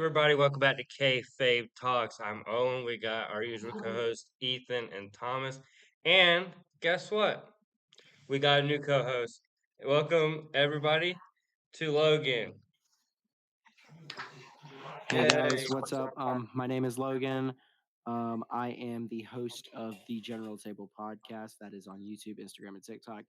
everybody? Welcome back to K-Fave Talks. I'm Owen. We got our usual co-hosts, Ethan and Thomas. And guess what? We got a new co-host. Welcome, everybody, to Logan. Hey guys, Yay. what's up? My name is Logan. I am the host of the General Table podcast that is on YouTube, Instagram, and TikTok.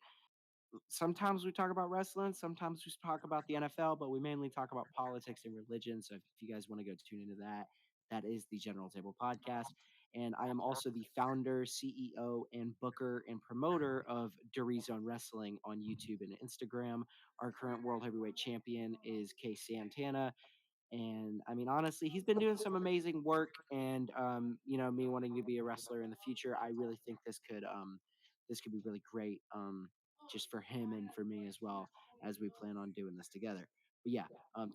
Sometimes we talk about wrestling, sometimes we talk about the NFL, but we mainly talk about politics and religion. So if you guys want to go tune into that, that is the General Table podcast. And I am also the founder, CEO, and booker and promoter of Dury Zone Wrestling on YouTube and Instagram. Our current world heavyweight champion is Kay Santana. And I mean, honestly, he's been doing some amazing work. And me wanting to be a wrestler in the future, I really think this could be really great, just for him and for me as well, as we plan on doing this together. But yeah,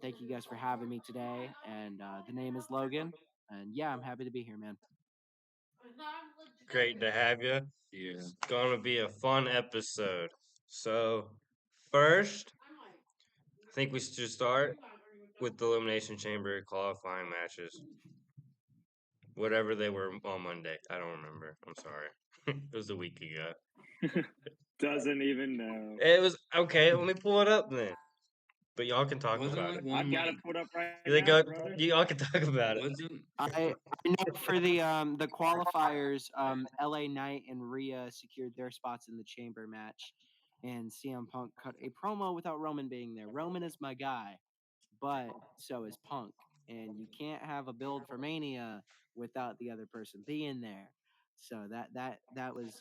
thank you guys for having me today. And the name is Logan. And yeah, I'm happy to be here, man. Great to have you. Yeah. It's going to be a fun episode. So, first, I think we should start with the Elimination Chamber qualifying matches. Whatever they were on Monday. I don't remember. I'm sorry. It was a week ago. Doesn't even know. It was okay. Let me pull it up then. But y'all can talk Wasn't about like it. one I've got it like put up right They now, go. brother. Y'all can talk about it. wasn't I know for the qualifiers, LA Knight and Rhea secured their spots in the chamber match, and CM Punk cut a promo without Roman being there. Roman is my guy, but so is Punk, and you can't have a build for Mania without the other person being there. So that was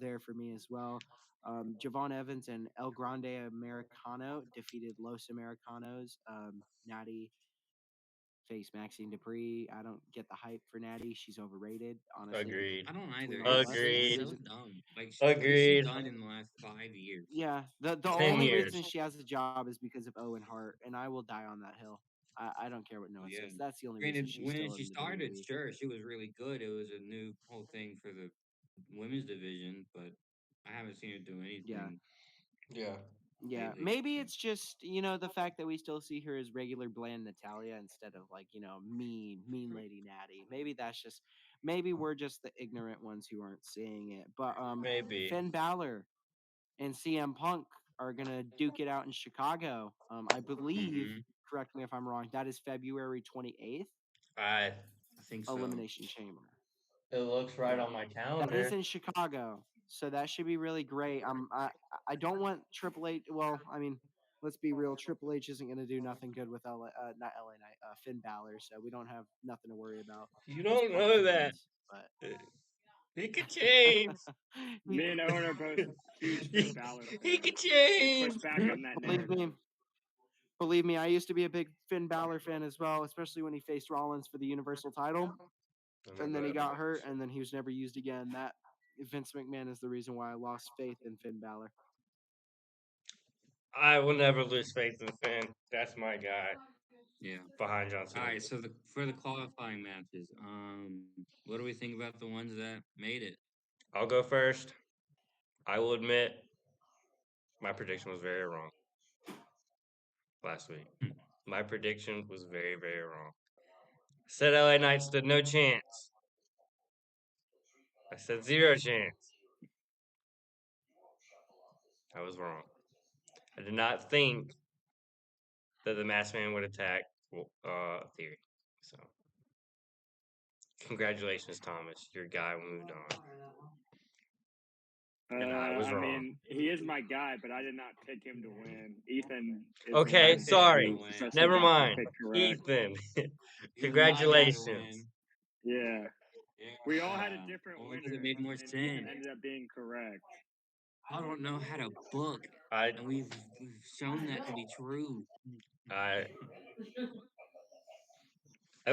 there for me as well. Javon Evans and El Grande Americano defeated Los Americanos. Natty face Maxine Dupree. I don't get the hype for Natty. She's overrated, honestly. Agreed. I don't either. Between all of It's us, she Agreed. so isn't. dumb. Like, what has she Agreed. done in the last 5 years? Yeah, the 10 only years. reason she has a job is because of Owen Hart, and I will die on that hill. I don't care what no one Yeah. says. That's the only reason Granted, she's when still she in the started, WWE. sure, she was really good. It was a new whole thing for the women's division, but I haven't seen her do Yeah. anything Yeah. Yeah, lately. maybe it's just the fact that we still see her as regular bland Natalia instead of like mean lady Natty. Maybe we're just the ignorant ones who aren't seeing it. But Maybe. Finn Balor and CM Punk are gonna duke it out in Chicago. I believe. Mm-hmm. Correct me if I'm wrong. That is February 28th. I. I think so. Elimination Chamber. It looks right Yeah. on my That calendar. is in Chicago, so that should be really great. I don't want Triple H. Well, I mean, let's be real. Triple H isn't going to do nothing good with not LA Knight, Finn Balor. So we don't have nothing to worry about. You Those don't Punk know that. fans, but He could change. Me and Owen are both huge Finn Balor fans. He could We change. push back on that believe narrative. me, I used to be a big Finn Balor fan as well, especially when he faced Rollins for the Universal title, and then he got hurt, and then he was never used again. That Vince McMahon is the reason why I lost faith in Finn Balor. I will never lose faith in Finn. That's my guy Yeah. behind John All Cena. right. So for the qualifying matches, what do we think about the ones that made it? I'll go first. I will admit my prediction was very wrong last week. Hmm. My prediction was very, very wrong. I said LA Knight stood no chance. I said 0 chance. I was wrong. I did not think that the Masked Man would attack Theory. So, congratulations, Thomas. Your guy moved on. And I was wrong. mean, he is my guy, but I did not pick him to win. Ethan. Is Okay, the guy sorry. who successfully Never got that mind. pick correct. Ethan, He was my guy to congratulations. win. Yeah. Yeah. We all had a different Only 'cause winner, it made more and Ethan sense. ended up being correct. I don't know how to book, I and we've shown that to be true. at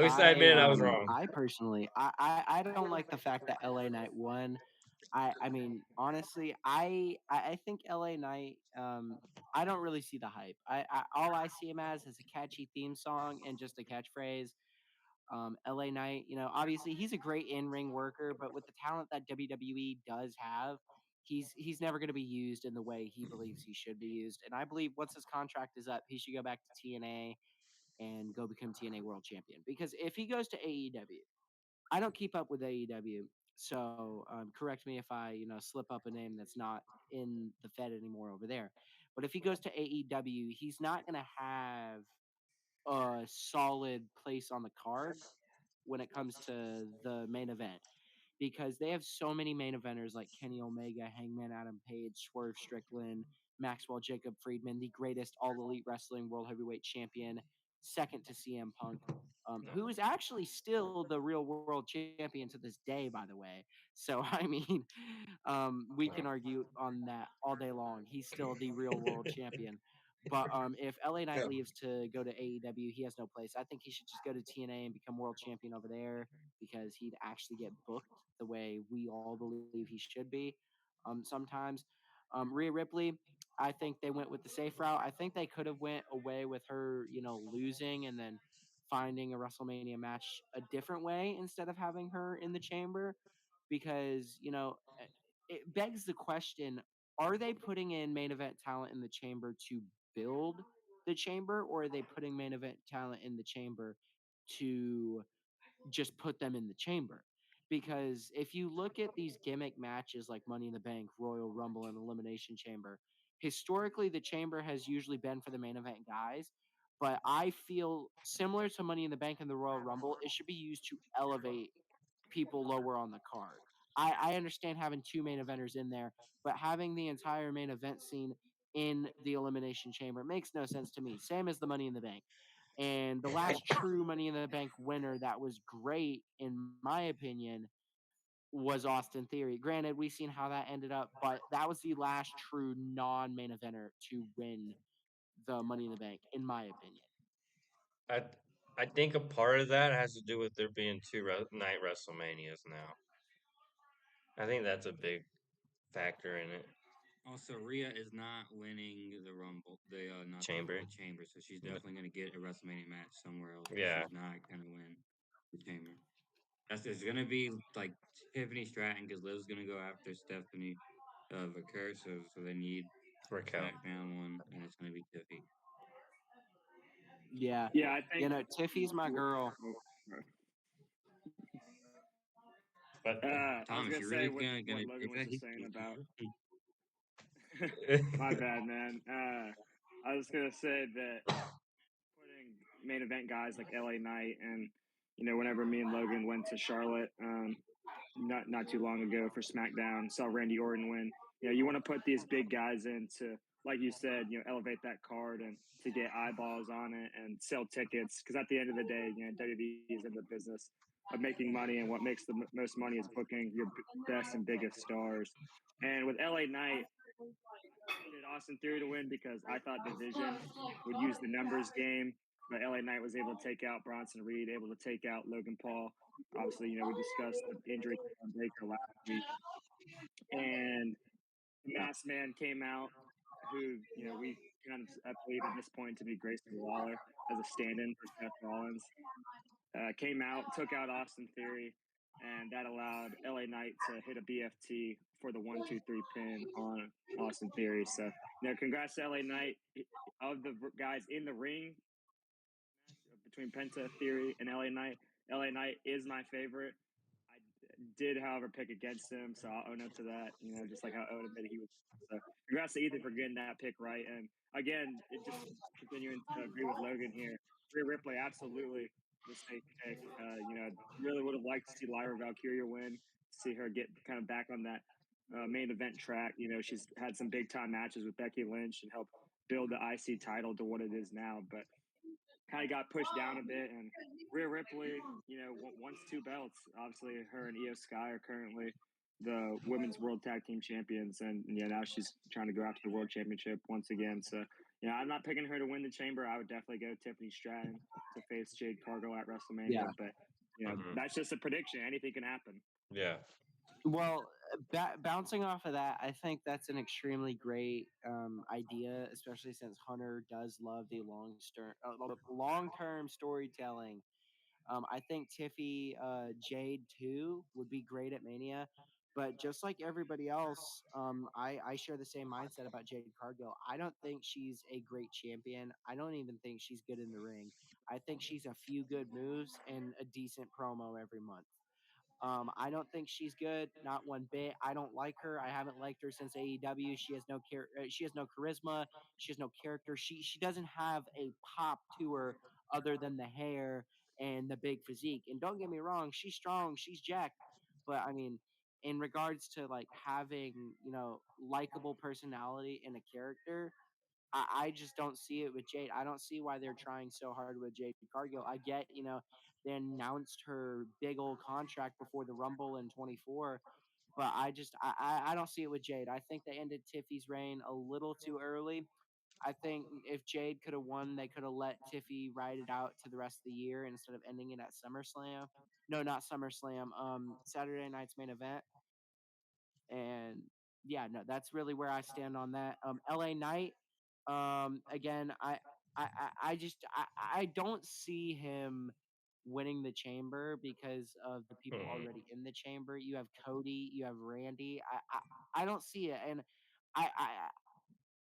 least I admitted I was I wrong. I personally, I don't like the fact that LA Knight won. I mean, honestly, I think LA Knight. I don't really see the hype. I all I see him as is a catchy theme song and just a catchphrase. LA Knight, obviously he's a great in ring worker, but with the talent that WWE does have, he's never going to be used in the way he believes he should be used. And I believe once his contract is up, he should go back to TNA and go become TNA World Champion. Because if he goes to AEW, I don't keep up with AEW, so correct me if I slip up a name that's not in the Fed anymore over there. But if he goes to AEW, he's not going to have a solid place on the card when it comes to the main event because they have so many main eventers like Kenny Omega, Hangman Adam Page, Swerve Strickland, Maxwell Jacob Friedman, the greatest all elite wrestling world heavyweight champion, second to CM Punk, No. who is actually still the real world champion to this day, by the way. So, I mean, we can argue on that all day long. He's still the real world champion. But if LA Knight Yeah. leaves to go to AEW, he has no place. I think he should just go to TNA and become world champion over there because he'd actually get booked the way we all believe he should be. Sometimes, Rhea Ripley, I think they went with the safe route. I think they could have went away with her, losing and then finding a WrestleMania match a different way instead of having her in the chamber, because it begs the question: are they putting in main event talent in the chamber to build the chamber, or are they putting main event talent in the chamber to just put them in the chamber? Because if you look at these gimmick matches like Money in the Bank, Royal Rumble, and Elimination Chamber, historically the chamber has usually been for the main event guys. But I feel similar to Money in the Bank and the Royal Rumble, it should be used to elevate people lower on the card. I understand having two main eventers in there, but having the entire main event scene in the Elimination Chamber makes no sense to me. Same as the Money in the Bank. And the last true Money in the Bank winner that was great, in my opinion, was Austin Theory. Granted, we've seen how that ended up, but that was the last true non main eventer to win the Money in the Bank, in my opinion. I I think a part of that has to do with there being two night WrestleManias now. I think that's a big factor in it. Also, Rhea is not winning the Rumble, not Chamber. the Chamber, so she's No. definitely going to get a WrestleMania match somewhere else. But Yeah. she's not going to win the Chamber. It's going to be like Tiffany Stratton because Liv's going to go after Stephanie Vaquer, so they need Raquel. SmackDown one, and it's going to be Tiffy. Yeah. Yeah, I think. Tiffy's my girl. But I was Thomas, gonna you say really with gonna what give Logan was that? just saying about. My bad, man. I was gonna say that putting main event guys like LA Knight and whenever me and Logan went to Charlotte not too long ago for SmackDown, saw Randy Orton win. You want to put these big guys in to, like you said, elevate that card and to get eyeballs on it and sell tickets. Because at the end of the day, WWE is in the business of making money, and what makes the most money is booking your best and biggest stars. And with LA Knight, wanted Austin Theory to win because I thought Division would use the numbers game, but LA Knight was able to take out Bronson Reed, able to take out Logan Paul. Obviously, we discussed the injury to Braun Baker last week, and the Masked Man came out, who we kind of I believe at this point to be Grayson Waller as a stand-in for Seth Rollins. Came out, took out Austin Theory, and that allowed LA Knight to hit a BFT for the 1-2-3 pin on Austin Theory. So, congrats to LA Knight. Of the guys in the ring match between Penta Theory and LA Knight, LA Knight is my favorite. I did, however, pick against him, so I'll own up to that. Just like how Owen admitted he was. So, congrats to Ethan for getting that pick right. And again, it just continuing to agree with Logan here. Rhea Ripley, absolutely the safe pick. Really would have liked to see Lyra Valkyria win, see her get kind of back on that main event track. She's had some big time matches with Becky Lynch and helped build the IC title to what it is now, but kind of got pushed down a bit. And Rhea Ripley, wants two belts. Obviously, her and Io Sky are currently the women's world tag team champions, and now she's trying to go after the world championship once again. So, I'm not picking her to win the chamber. I would definitely go Tiffany Stratton to face Jade Cargill at WrestleMania, Yeah. but Mhm. that's just a prediction. Anything can happen. Yeah. Well, bouncing off of that, I think that's an extremely great idea, especially since Hunter does love the long term storytelling. I think Tiffy Jade too would be great at Mania. But just like everybody else, I share the same mindset about Jade Cargill. I don't think she's a great champion. I don't even think she's good in the ring. I think she's a few good moves and a decent promo every month. I don't think she's good, not one bit. I don't like her. I haven't liked her since AEW. She has no charisma. She has no character. She doesn't have a pop to her other than the hair and the big physique. And don't get me wrong, she's strong. She's jacked. But I mean, in regards to like having likable personality and a character, I just don't see it with Jade. I don't see why they're trying so hard with Jade Cargill. I get, they announced her big old contract before the Rumble in 24, but I don't see it with Jade. I think they ended Tiffy's reign a little too early. I think if Jade could have won, they could have let Tiffy ride it out to the rest of the year instead of ending it at SummerSlam. No, not SummerSlam. Saturday night's main event. And yeah, no, that's really where I stand on that. LA Knight, again, I don't see him winning the chamber because of the people already in the chamber. You have Cody, you have Randy. I don't see it, and I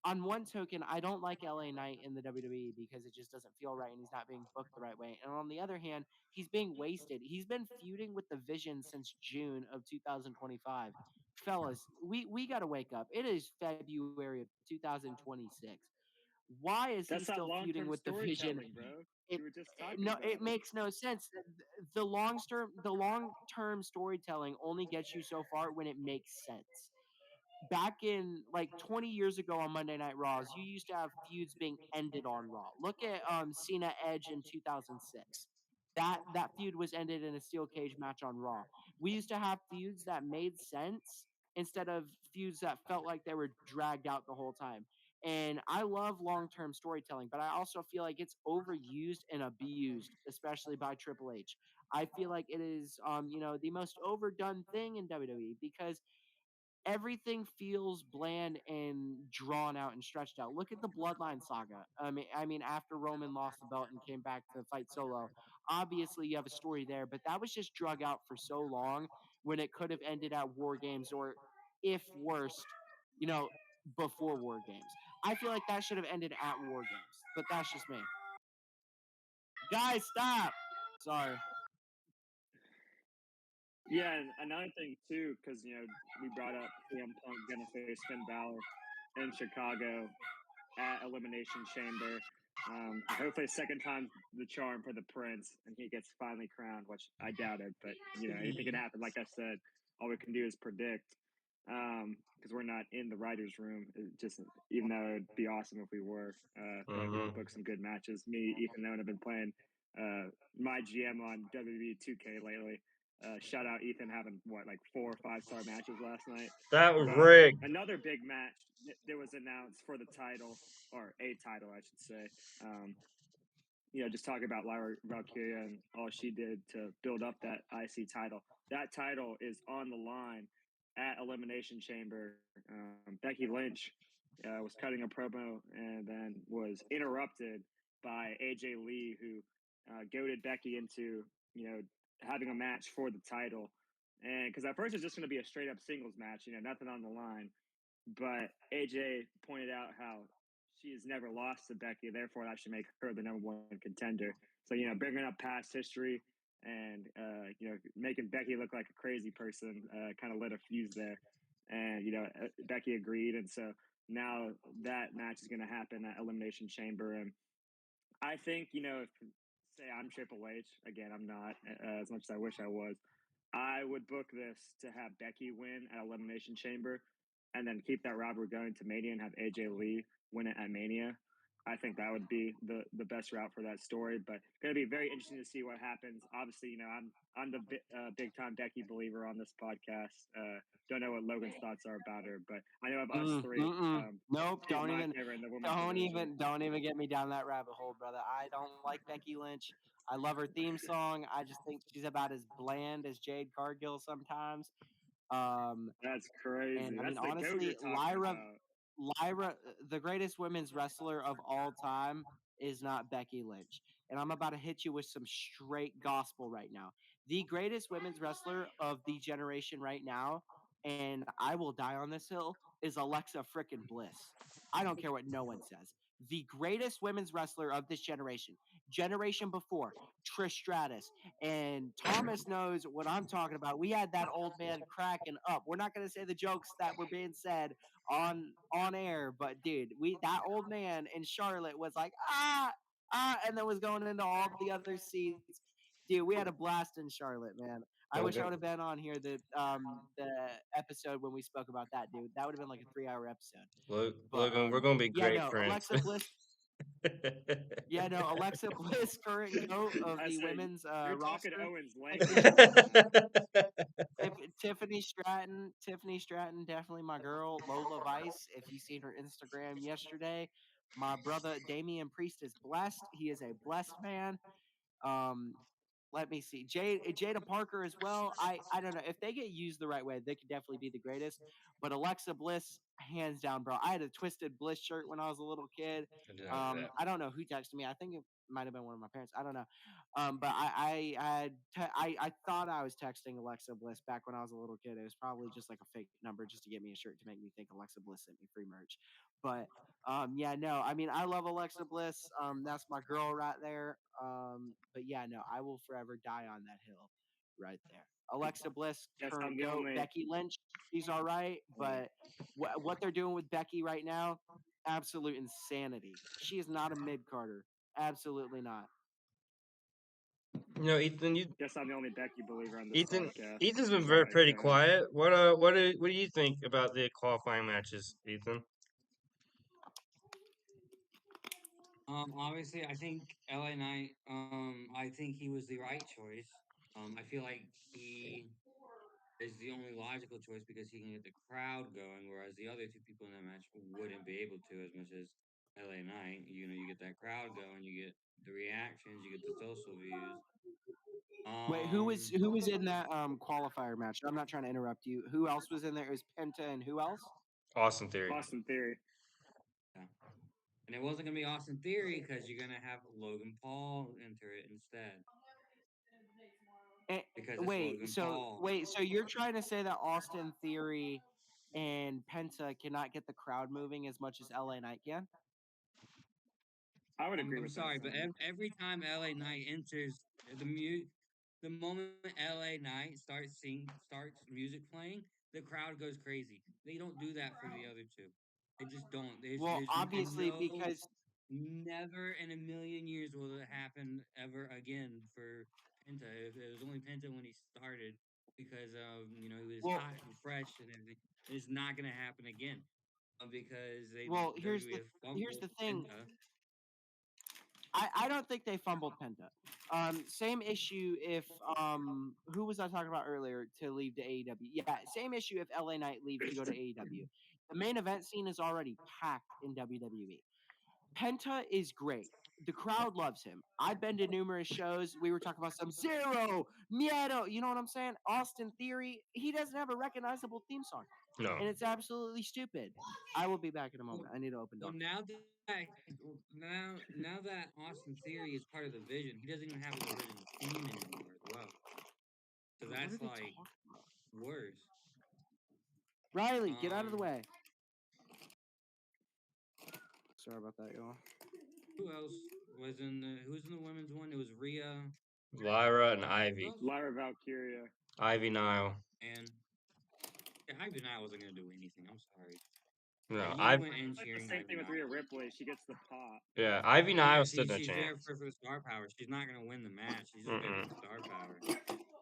on one token, I don't like LA Knight in the WWE because it just doesn't feel right and he's not being booked the right way. And on the other hand, he's being wasted. He's been feuding with the Vision since June of 2025. Fellas, we got to wake up. It is February of 2026. Why is he That's still that long feuding term with the Vision? storytelling, bro. It You were just no, talking it about it. makes no sense. The long term storytelling only gets you so far when it makes sense. Back in like 20 years ago on Monday Night Raws, you used to have feuds being ended on Raw. Look at Cena Edge in 2006. That feud was ended in a steel cage match on Raw. We used to have feuds that made sense instead of feuds that felt like they were dragged out the whole time. And I love long-term storytelling, but I also feel like it's overused and abused, especially by Triple H. I feel like it is the most overdone thing in WWE because everything feels bland and drawn out and stretched out. Look at the Bloodline saga. I mean, after Roman lost the belt and came back to fight Solo, obviously you have a story there, but that was just drug out for so long when it could have ended at War Games or, if worst, you know, before War Games. I feel like that should have ended at War Games, but that's just me. Guys, stop. Sorry. Yeah, and another thing too, because we brought up CM Punk gonna face Finn Balor in Chicago at Elimination Chamber. Hopefully, second time's the charm for the Prince, and he gets finally crowned, which I doubt it. But anything can happen. Like I said, all we can do is predict, because we're not in the writers' room. Just even though it'd be awesome if we were, feel like we could book some good matches. Me, Ethan, and Owen have been playing my GM on WWE 2K lately. Shout out Ethan having what like 4 or 5 star matches last night. That was But rigged. another big match that was announced for the title, or a title, I should say. Just talking about Lyra Valkyria and all she did to build up that IC title. That title is on the line at Elimination Chamber. Becky Lynch was cutting a promo and then was interrupted by AJ Lee, who goaded Becky into having a match for the title. And because at first it's just going to be a straight up singles match, nothing on the line. But AJ pointed out how she has never lost to Becky, therefore that should make her the #1 contender. So bringing up past history and making Becky look like a crazy person kind of lit a fuse there, and Becky agreed, and so now that match is going to happen at Elimination Chamber, and I think if say I'm Triple H again, I'm not as much as I wish I was. I would book this to have Becky win at Elimination Chamber, and then keep that rivalry going to Mania and have AJ Lee win it at Mania. I think that would be the best route for that story. But going to be very interesting to see what happens. Obviously, I'm the big time Becky believer on this podcast. Don't know what Logan's thoughts are about her, but I know of us three. Nope. She's Don't my even. favorite in the women's Don't division. even. Don't even get me down that rabbit hole, brother. I don't like Becky Lynch. I love her theme song. I just think she's about as bland as Jade Cargill sometimes. Um, That's and crazy. I mean, That's the goat honestly, you're talking about. Lyra, the greatest women's wrestler of all time, is not Becky Lynch. And I'm about to hit you with some straight gospel right now. The greatest women's wrestler of the generation right now, and I will die on this hill, is Alexa frickin' Bliss. I don't care what no one says. The greatest women's wrestler of this generation. generation before, Trish Stratus. And Thomas knows what I'm talking about. We had that old man cracking up. We're not going to say the jokes that were being said on air, but dude, that old man in Charlotte was like, and then was going into all the other seats. Dude, we had a blast in Charlotte, man. I wish I would have been on here the episode when we spoke about that, dude. That would have been like a 3 hour episode. But Logan, we're gonna be yeah, great no, friends. Alexa Bliss. Yeah, no, Alexa Bliss, current goat of I the say women's you're talking roster. Owens Tiffany, language. Tiffany Stratton, definitely my girl. Lola Vice, if you seen her Instagram yesterday, my brother Damian Priest is blessed. He is a blessed man. Um, let me see. Jada Parker as well. I don't know if they get used the right way, they could definitely be the greatest. But Alexa Bliss, hands down, bro. I had a Twisted Bliss shirt when I was a little kid. I didn't know that. I don't know who texted me. I think it might have been one of my parents. I don't know. But I thought I was texting Alexa Bliss back when I was a little kid. It was probably just like a fake number just to get me a shirt to make me think Alexa Bliss sent me free merch. But yeah, no, I mean, I love Alexa Bliss. That's my girl right there. But yeah, no, I will forever die on that hill right there. Alexa Bliss, Yes, I'm current the goat. only. Becky Lynch, she's all right, but what they're doing with Becky right now, absolute insanity. She is not a mid Carter. Absolutely not. You know, Ethan, Guess I'm the only Becky believer on this Ethan, podcast. Ethan's been very Sorry, pretty go ahead. quiet. What do you think about the qualifying matches, Ethan? Obviously, I think LA Knight. I think he was the right choice. I feel like he is the only logical choice because he can get the crowd going, whereas the other two people in that match wouldn't be able to as much as LA Knight. You know, you get that crowd going, you get the reactions, you get the social views. Wait, Um, who was in that qualifier match? I'm not trying to interrupt you. Who else was in there? It was Penta and who else? Austin Theory. Austin Theory. yeah. And it wasn't gonna be Austin Theory because you're gonna have Logan Paul enter it instead Eh, because it's Logan Paul. wait, so you're trying to say that Austin Theory and Penta cannot get the crowd moving as much as LA Knight can? I would agree I'm with that sorry, but statement. every time LA Knight enters the moment LA Knight starts music playing, the crowd goes crazy. They don't do that for the other two. They just don't. Well, And obviously no, because never in a million years will it happen ever again for Penta. If it was only Penta when he started because he was well, hot and fresh and everything. It's not gonna happen again because they well, WWE have here's fumbled the thing. Penta. I don't think they fumbled Penta. Same issue if who was I talking about earlier to leave to AEW? Yeah, same issue if LA Knight leaves to go to AEW. The main event scene is already packed in WWE. Penta is great. The crowd loves him. I've been to numerous shows. We were talking about some Zero, Miedo. You know what I'm saying? Austin Theory. He doesn't have a recognizable theme song, No. and it's absolutely stupid. I will be back in a Well, moment. I need to open well, door. now that Austin Theory is part of the Vision, he doesn't even have his original theme anymore as well. So Bro, what are that's they like talking about? worse. Riley, get out of the Um, way. Sorry about that, y'all. who else was in the who was in the women's one? It was Rhea. Lyra and Who Ivy. else? Lyra Valkyria. Ivy Nile. And yeah, Ivan I wasn't gonna do anything. I'm sorry. No, You I've went in Like the cheering same Ivy thing with Nile. Rhea Ripley. She gets the pop. yeah, Ivy Yeah, Nile stood a she's there chance. for the star power. She's not gonna win the match. She's just there for Mm-mm. the star power.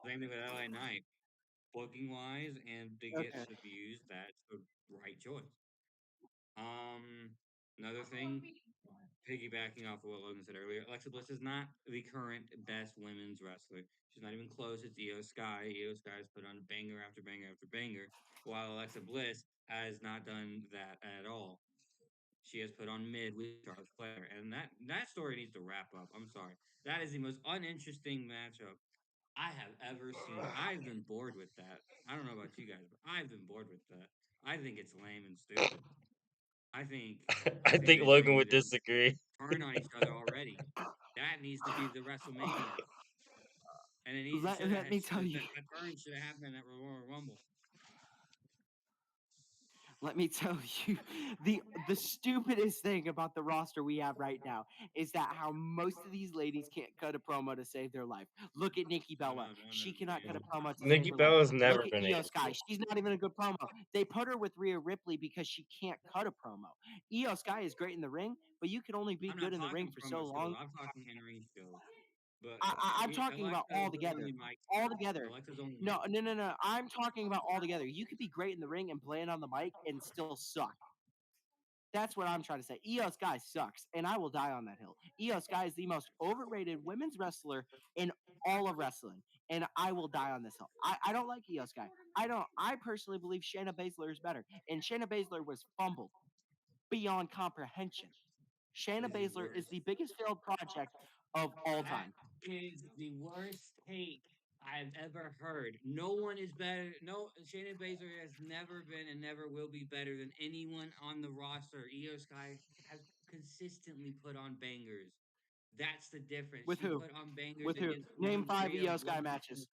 Same thing with LA Knight. Booking wise and to get Okay. the views, that's the right choice. Um, another thing, piggybacking off of what Logan said earlier, Alexa Bliss is not the current best women's wrestler. She's not even close. It's Io Sky. Io Sky has put on banger after banger after banger, while Alexa Bliss has not done that at all. She has put on mid with Charlotte Flair, and that story needs to wrap up. I'm sorry. That is the most uninteresting matchup I have ever seen. I've been bored with that. I don't know about you guys, but I've been bored with that. I think it's lame and stupid. I think I I think think they just Logan need would to disagree. turn on each other already. That needs to be the WrestleMania, and it should Let have me tell you. that turn should have happened at Royal Rumble. Let me tell you, the stupidest thing about the roster we have right now is that how most of these ladies can't cut a promo to save their life. Look at Nikki Oh Bella. no, no, no, She cannot cut a promo to save Nikki her life. Bella's Look never at been Io able Sky. to. She's not even a good promo. They put her with Rhea Ripley because she can't cut a promo. Io Sky is great in the ring, but you can only be I'm not good in the ring talking for so promo skills. long. I'm talking in ring skills. But I'm talking about Alexa all is the together. only mic. All together. Alexa's only No, mic. no, no, no. I'm talking about all together. You could be great in the ring and bland on the mic and still suck. That's what I'm trying to say. Io Sky sucks, and I will die on that hill. Io Sky is the most overrated women's wrestler in all of wrestling, and I will die on this hill. I don't like Io Sky. I don't. I personally believe Shayna Baszler is better, and Shayna Baszler was fumbled beyond comprehension. Shayna That is the Baszler is worst. the biggest failed project of all That time. is the worst take I've ever heard. No one is better. No, Shayna Baszler has never been and never will be better than anyone on the roster. Io Sky has consistently put on bangers. That's the difference. With She who? put on bangers With who? against Name one 5 Rhea Io Sky once. matches.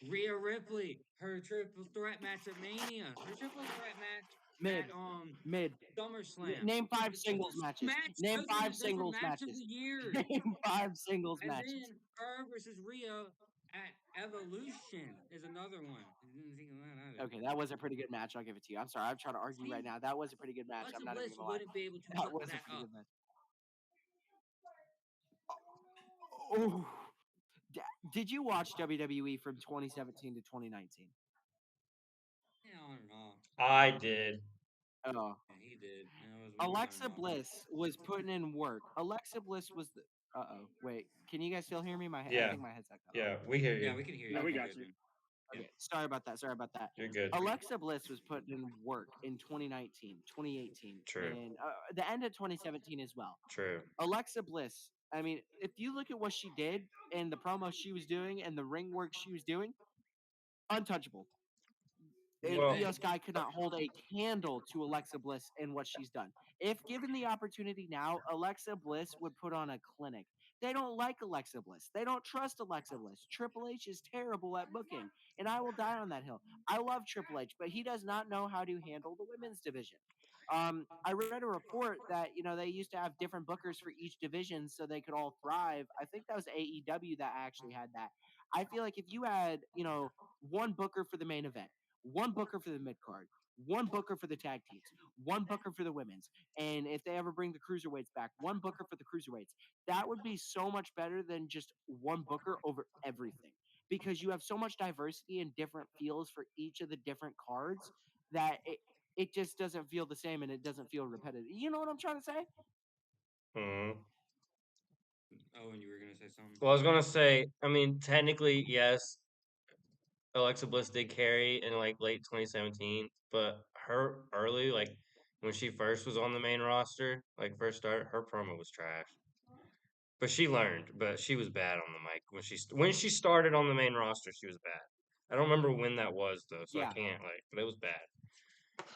Rhea Ripley, her triple threat match at Mania, her triple threat match Mid. at Mid. SummerSlam. Name 5 The singles worst matches. match Name of 5 the singles match of matches. the year. Name 5 singles And matches. then her versus Rhea at Evolution is another one. I didn't think of that either. Okay, that was a pretty good match. I'll give it to you. I'm sorry. I'm trying to argue right See, now. That was a pretty good match. I'm Alexa not even Bliss gonna lie. wouldn't be able to That put was a that pretty up. good match. Oh, did you watch WWE from 2017 to 2019? Yeah, on and off. I did. Oh, Yeah, he did. And it was more on and Alexa off. Bliss was putting in work. Alexa Bliss was the. Uh-oh. Wait. Can you guys still hear me? I Yeah, think my headset got off. yeah, we hear Yeah, you. we can hear you. No, we You're Okay. got good, you. man. Yeah. Okay. Sorry about that. Sorry about that. You're good. Alexa Bliss was putting in work in 2019, 2018, True. and the end of 2017 as well. True. Alexa Bliss, I mean, if you look at what she did and the promo she was doing and the ring work she was doing, untouchable. And Well, Io Sky could not hold a candle to Alexa Bliss and what she's done. If given the opportunity now, Alexa Bliss would put on a clinic. They don't like Alexa Bliss. They don't trust Alexa Bliss. Triple H is terrible at booking, and I will die on that hill. I love Triple H, but he does not know how to handle the women's division. I read a report that they used to have different bookers for each division so they could all thrive. I think that was AEW that actually had that. I feel like if you had one booker for the main event, one booker for the mid card, one booker for the tag teams, one booker for the women's, and if they ever bring the cruiserweights back, one booker for the cruiserweights. That would be so much better than just one booker over everything because you have so much diversity and different feels for each of the different cards that it just doesn't feel the same and it doesn't feel repetitive. You know what I'm trying to say? mhm. Oh, and you were gonna say something? Well, I was gonna say, I mean, technically, yes, Alexa Bliss did carry in like late 2017, but her early, like when she first was on the main roster, like first started, her promo was trash. But she learned, but she was bad on the mic when she started on the main roster. She was bad. I don't remember when that was though, so I Yeah, can't like. But it was bad.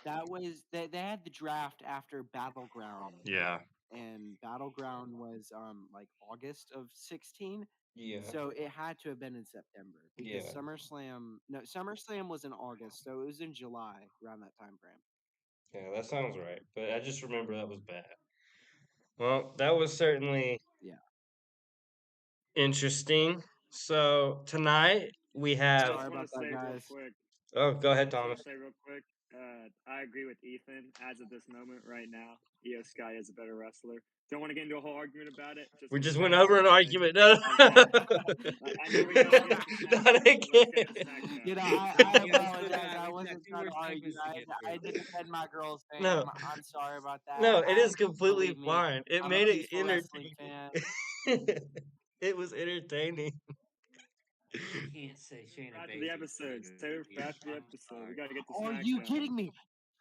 that was they had the draft after Battleground hit, Yeah. and Battleground was like August of 16. Yeah. So it had to have been in September because Yeah. SummerSlam was in August, so it was in July around that time frame. Yeah, that sounds right. But I just remember that was bad. Well, that was certainly Yeah. interesting. So tonight we I have. just Sorry want about to that, say real guys. quick. Oh, go ahead, I just want Thomas. to say real quick. I agree with Ethan. As of this moment, right now, Io Sky is a better wrestler. Don't want to get into a whole argument about it. Just We want to just say went it over an quickly. argument. No, I know we know we'll get into not SmackDown, but let's get into again. SmackDown. I Yeah, apologize. I we still got wasn't two trying more to argue. segments to get I through. had to defend my girls, fam. No, I'm sorry about no, that. it is Believe completely me, fine. It I'm a made it peaceful wrestling fan. entertaining. It was entertaining. You can't say Shayna After the Baszler's episode, better save than it for Io. after the I'm episode. We sorry. got to get to Are you SmackDown. kidding me?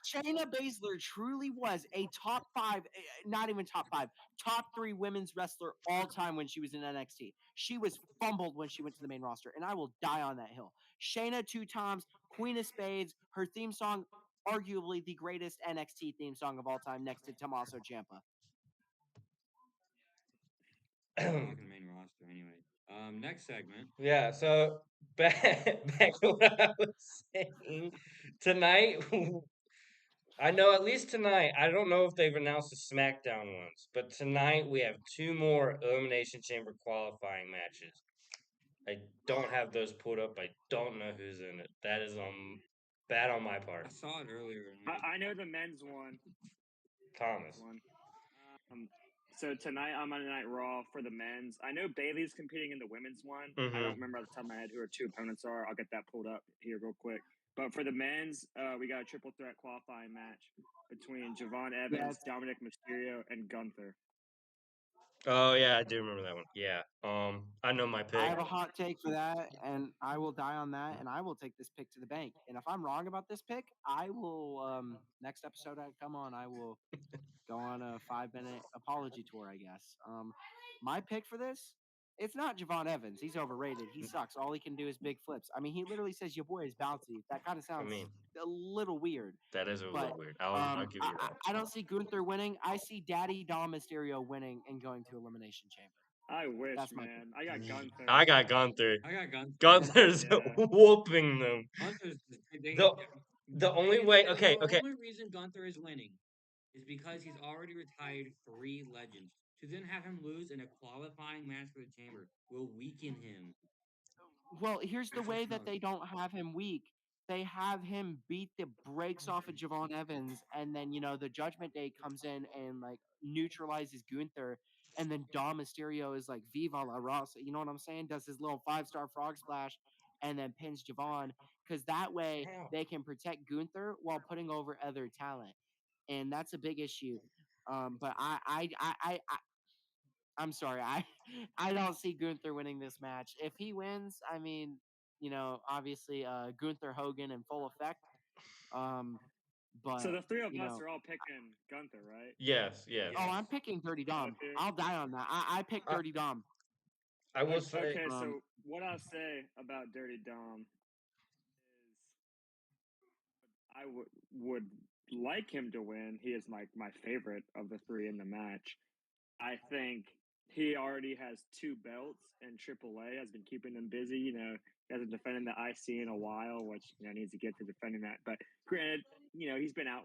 Shayna Baszler truly was a top five, not even top five, top three women's wrestler all time when she was in NXT. She was fumbled when she went to the main roster, and I will die on that hill. Shayna 2 times, Queen of Spades, her theme song, arguably the greatest NXT theme song of all time, next to Tommaso Ciampa. We're talking main roster anyway. Next segment. Yeah, so back to what I was saying. Tonight I know at least tonight. I don't know if they've announced the SmackDown ones, but tonight we have two more Elimination Chamber qualifying matches. I don't have those pulled up. I don't know who's in it. That is bad on my I part. saw it earlier. And I know the men's one. Men's Thomas. one. Um, so tonight on Monday Night Raw for the men's, I know Bailey's competing in the women's one. I don't Mm-hmm. remember off the top of my head who her two opponents are. I'll get that pulled up here real quick. But for the men's, we got a triple threat qualifying match between Javon Evans, Yes, Dominic Mysterio, and Gunther. Oh yeah, I do remember that one. Yeah. I know my I pick. have a hot take for that, and I will die on that, and I will take this pick to the bank. And if I'm wrong about this pick, I will next episode I come on, I will go on a 5 minute apology tour, I guess. My pick for this, it's not Javon Evans. He's overrated. He sucks. All he can do is big flips. I mean, he literally says your boy is bouncy. That kind of I sounds mean, a little weird. that is a But little weird. I'll give you that. I don't see Gunther winning. I see Daddy Dom Mysterio winning and going to Elimination Chamber. I wish, That's my pick. man. I got Gunther. I got Gunther. I got Gunther. Gunther's Yeah. whooping them. Gunther's The the only way. Okay, the okay. only reason Gunther is winning is because he's already retired 3 legends. To then have him lose in a qualifying match for the chamber will weaken him. Well, here's the That's what way that smells. they don't have him weak. They have him beat the brakes off of Javon Evans, and then the Judgment Day comes in and like neutralizes Gunther, and then Dom Mysterio is like Viva la Raza. You know what I'm saying? Does his little 5-star frog splash, and then pins Javon, because that way they can protect Gunther while putting over other talent, and that's a big issue. But I'm sorry. I don't see Gunther winning this match. If he wins, I mean, obviously Gunther Hogan in full effect. Um, So but the three of us are all picking Gunther, right? Yes, yes. oh, Yes. I'm picking Dirty Both Dom. here. I'll die on that. I pick I, Dirty Dom. I will say. Okay, Um, so what I'll say about Dirty Dom is I would like him to win. He is my favorite of the three in the match. I think he already has two belts, and AAA has been keeping him busy. He hasn't defended the IC in a while, which needs to get to defending that. But granted, he's been out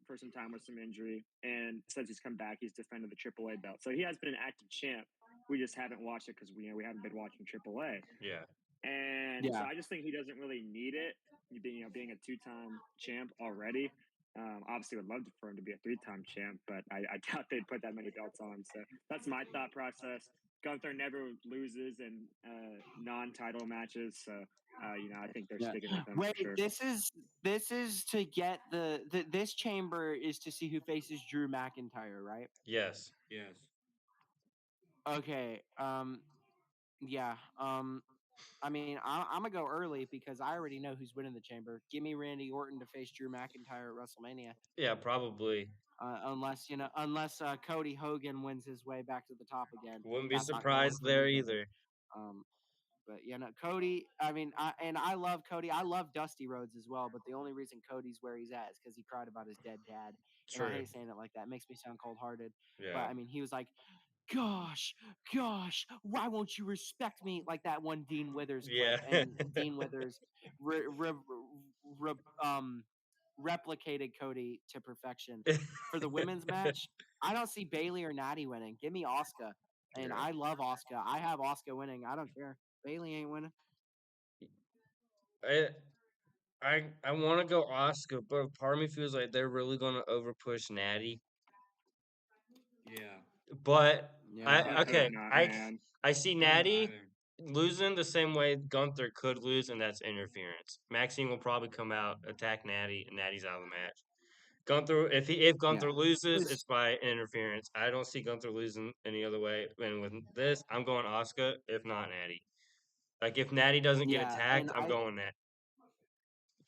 for some time with some injury, and since he's come back, he's defended the AAA belt. So he has been an active champ. We just haven't watched it because we haven't been watching AAA. Yeah. And so yeah, I just think he doesn't really need it, being a two-time champ already. Obviously, would love for him to be a three-time champ, but I doubt they'd put that many belts on him. So that's my thought process. Gunther never loses in non-title matches, so I think they're yeah. sticking with him Wait, for sure. this is to get this chamber is to see who faces Drew McIntyre, right? Yes. Yes. Okay. Yeah. I mean, I'm gonna go early because I already know who's winning the chamber. Give me Randy Orton to face Drew McIntyre at WrestleMania. Yeah, probably. Unless Cody Hogan wins his way back to the top again. Wouldn't be That's not gonna work surprised for me, there baby. either. Um, but Cody. I mean, I love Cody. I love Dusty Rhodes as well. But the only reason Cody's where he's at is because he cried about his dead dad. And I True. hate saying it like that. It makes me sound cold hearted. But Yeah. I mean, he was like, gosh, why won't you respect me? Like that one Dean Withers clip, Yeah. and Dean Withers re, replicated Cody to perfection. For the women's match, I don't see Bailey or Natty winning. Give me Oscar, and Yeah. I love Oscar. I have Oscar winning. I don't care. Bailey ain't winning. I I want to go Oscar, but part of me feels like they're really going to overpush Natty. Yeah. But Yeah, Let's hope okay, not, man. I see I don't Natty either. losing the same way Gunther could lose, and that's interference. Maxine will probably come out, attack Natty, and Natty's out of the match. Gunther, if yeah. Gunther loses, This- it's by interference. I don't see Gunther losing any other way. And with this, I'm going Oscar, if not Natty. Like if Natty doesn't get yeah, and attacked, I'm going that.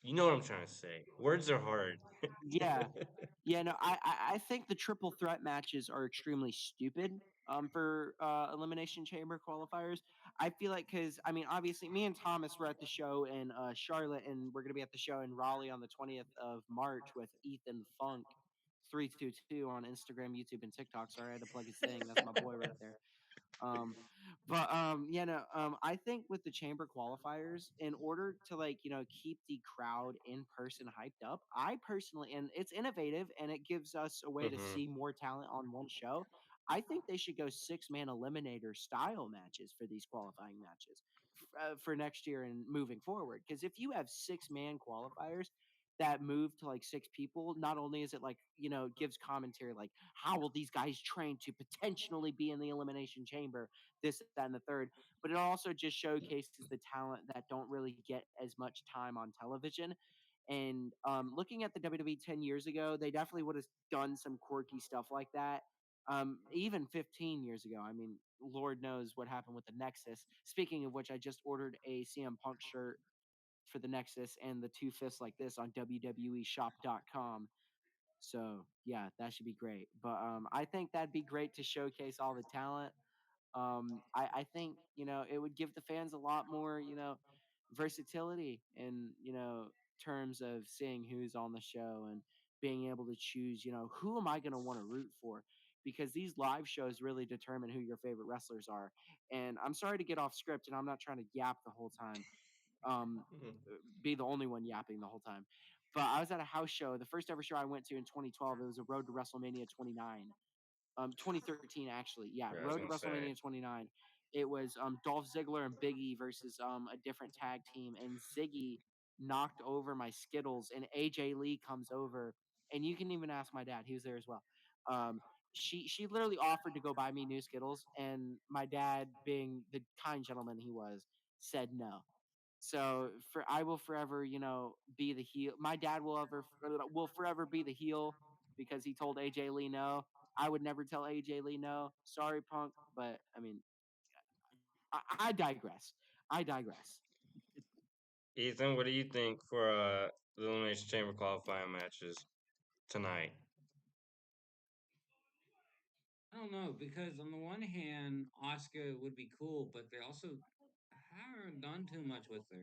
You know what I'm trying to say. Words are hard. yeah, yeah, no, I think the triple threat matches are extremely stupid for elimination chamber qualifiers. I feel like because I mean obviously me and Thomas were at the show in Charlotte, and we're gonna be at the show in Raleigh on the 20th of March with Ethan Funk 322 on Instagram, YouTube, and TikTok. Sorry, I had to plug his thing. That's my boy right there. Um, but yeah, no, I think with the chamber qualifiers, in order to keep the crowd in person hyped up, I personally, and it's innovative and it gives us a way to Hmm. see more talent on one show. I think they should go 6 man eliminator style matches for these qualifying matches for next year and moving forward. Because if you have 6 man qualifiers that move to like 6 people, not only is it gives commentary like how will these guys train to potentially be in the elimination chamber, this, that, and the third, but it also just showcases the talent that don't really get as much time on television. And looking at the WWE 10 years ago, they definitely would have done some quirky stuff like that. Even 15 years ago, I mean, Lord knows what happened with the Nexus. Speaking of which, I just ordered a CM Punk shirt for the Nexus and the two fists like this on WWEshop.com. So yeah, that should be great. But I think that'd be great to showcase all the talent. I think it would give the fans a lot more versatility in terms of seeing who's on the show and being able to choose who am I going to want to root for, because these live shows really determine who your favorite wrestlers are. And I'm sorry to get off script, and I'm not trying to yap the whole time, um, be the only one yapping the whole time. But I was at a house show, the first ever show I went to in 2012. It was a Road to WrestleMania 29, 2013 actually. Yeah, Yeah, I was Road to gonna say. WrestleMania 29. It was Dolph Ziggler and Big E versus a different tag team, and Ziggy knocked over my Skittles, and AJ Lee comes over, and you can even ask my dad; he was there as well. Um, she literally offered to go buy me new Skittles, and my dad, being the kind gentleman he was, said no. So for I will forever, be the heel. My dad will forever be the heel because he told AJ Lee no. I would never tell AJ Lee no. Sorry, Punk, but I mean, I digress. I digress. Ethan, what do you think for the Elimination Chamber qualifying matches tonight? I don't know because on the one hand, Oscar would be cool, but they also haven't done too much with her.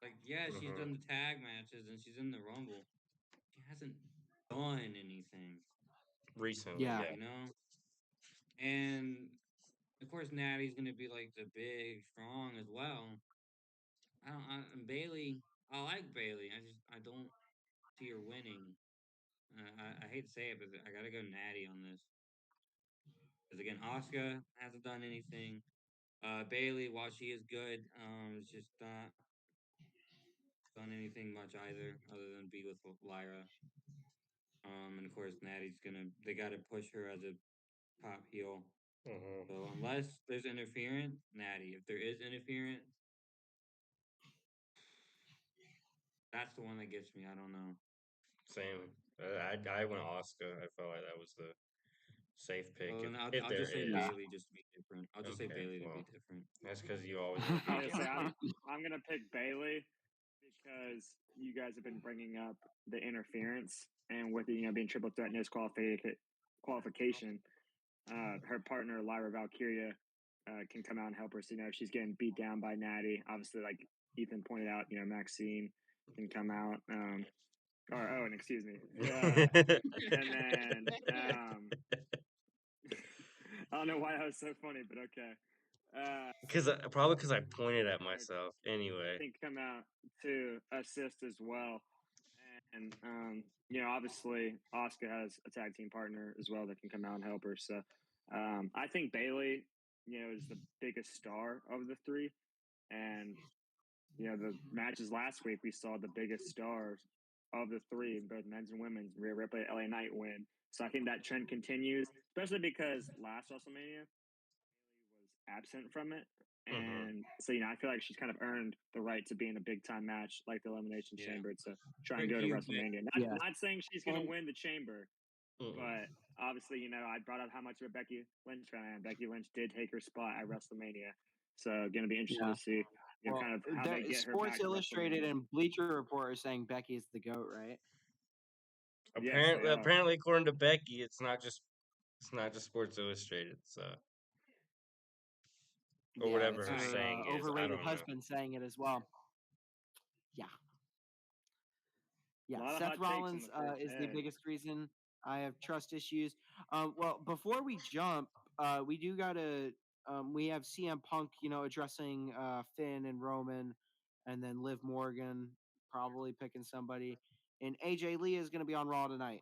Like, yeah, she's Hmm. done the tag matches and she's in the Rumble. She hasn't done anything, Recently, Yeah, yeah. you know. And of course, Natty's gonna be like the big, strong as well. I don't. And Bailey, I like Bailey. I don't see her winning. I hate to say it, but I gotta go Natty on this. Because again, Oscar hasn't done anything. Bailey, while she is good, is just not done anything much either, other than be with Lyra. And of course, Natty's gonna. They gotta push her as a top heel. Hmm. So unless there's interference, Natty. If there is interference, that's the one that gets me. I don't know. Same. I went Oscar. I felt like that was the safe pick Well, then if I'll there just say is. yeah. Bailey just to be different. I'll just say Okay, Bailey to be well, different. that's because you always want to I be was gonna say different. I'm gonna pick Bailey because you guys have been bringing up the interference and with being triple threat no qualification. Her partner Lyra Valkyria can come out and help her. So if she's getting beat down by Natty, obviously like Ethan pointed out, Maxine can come out. Or Owen, excuse me. And then I don't know why that was so funny, but okay. Because probably because I pointed at Lyra myself. Anyway. can come out to assist as well. And obviously Oscar has a tag team partner as well that can come out and help her. So I think Bailey, is the biggest star of the three. And the matches last week we saw the biggest stars of the three, both men's and women's. Rhea Ripley, LA Knight win. So I think that trend continues, especially because last WrestleMania was absent from it. Hmm. And so, I feel like she's kind of earned the right to be in a big time match like the Elimination Yeah. Chamber to try and Great go to cue, but WrestleMania. Not Yeah, not saying she's gonna and win the chamber, Mm-mm. but obviously, I brought up how much of a Becky Lynch fan I am. Becky Lynch did take her spot at WrestleMania. So gonna be interesting yeah. to see, Well, kind of how there, they get her Sports back to Illustrated WrestleMania. and Bleacher Report are saying Becky is the goat, right? Yes, they are. Apparently, according to Becky, it's not just Sports Illustrated. So or Yeah, whatever it's her I her saying is, I overrated don't know. husband saying it as well. Yeah, A yeah. lot of Seth hot takes on Rollins the first is the day. biggest reason I have trust issues. Well, before we jump, we do gotta We have CM Punk, addressing Finn and Roman, and then Liv Morgan probably picking somebody, and AJ Lee is going to be on Raw tonight.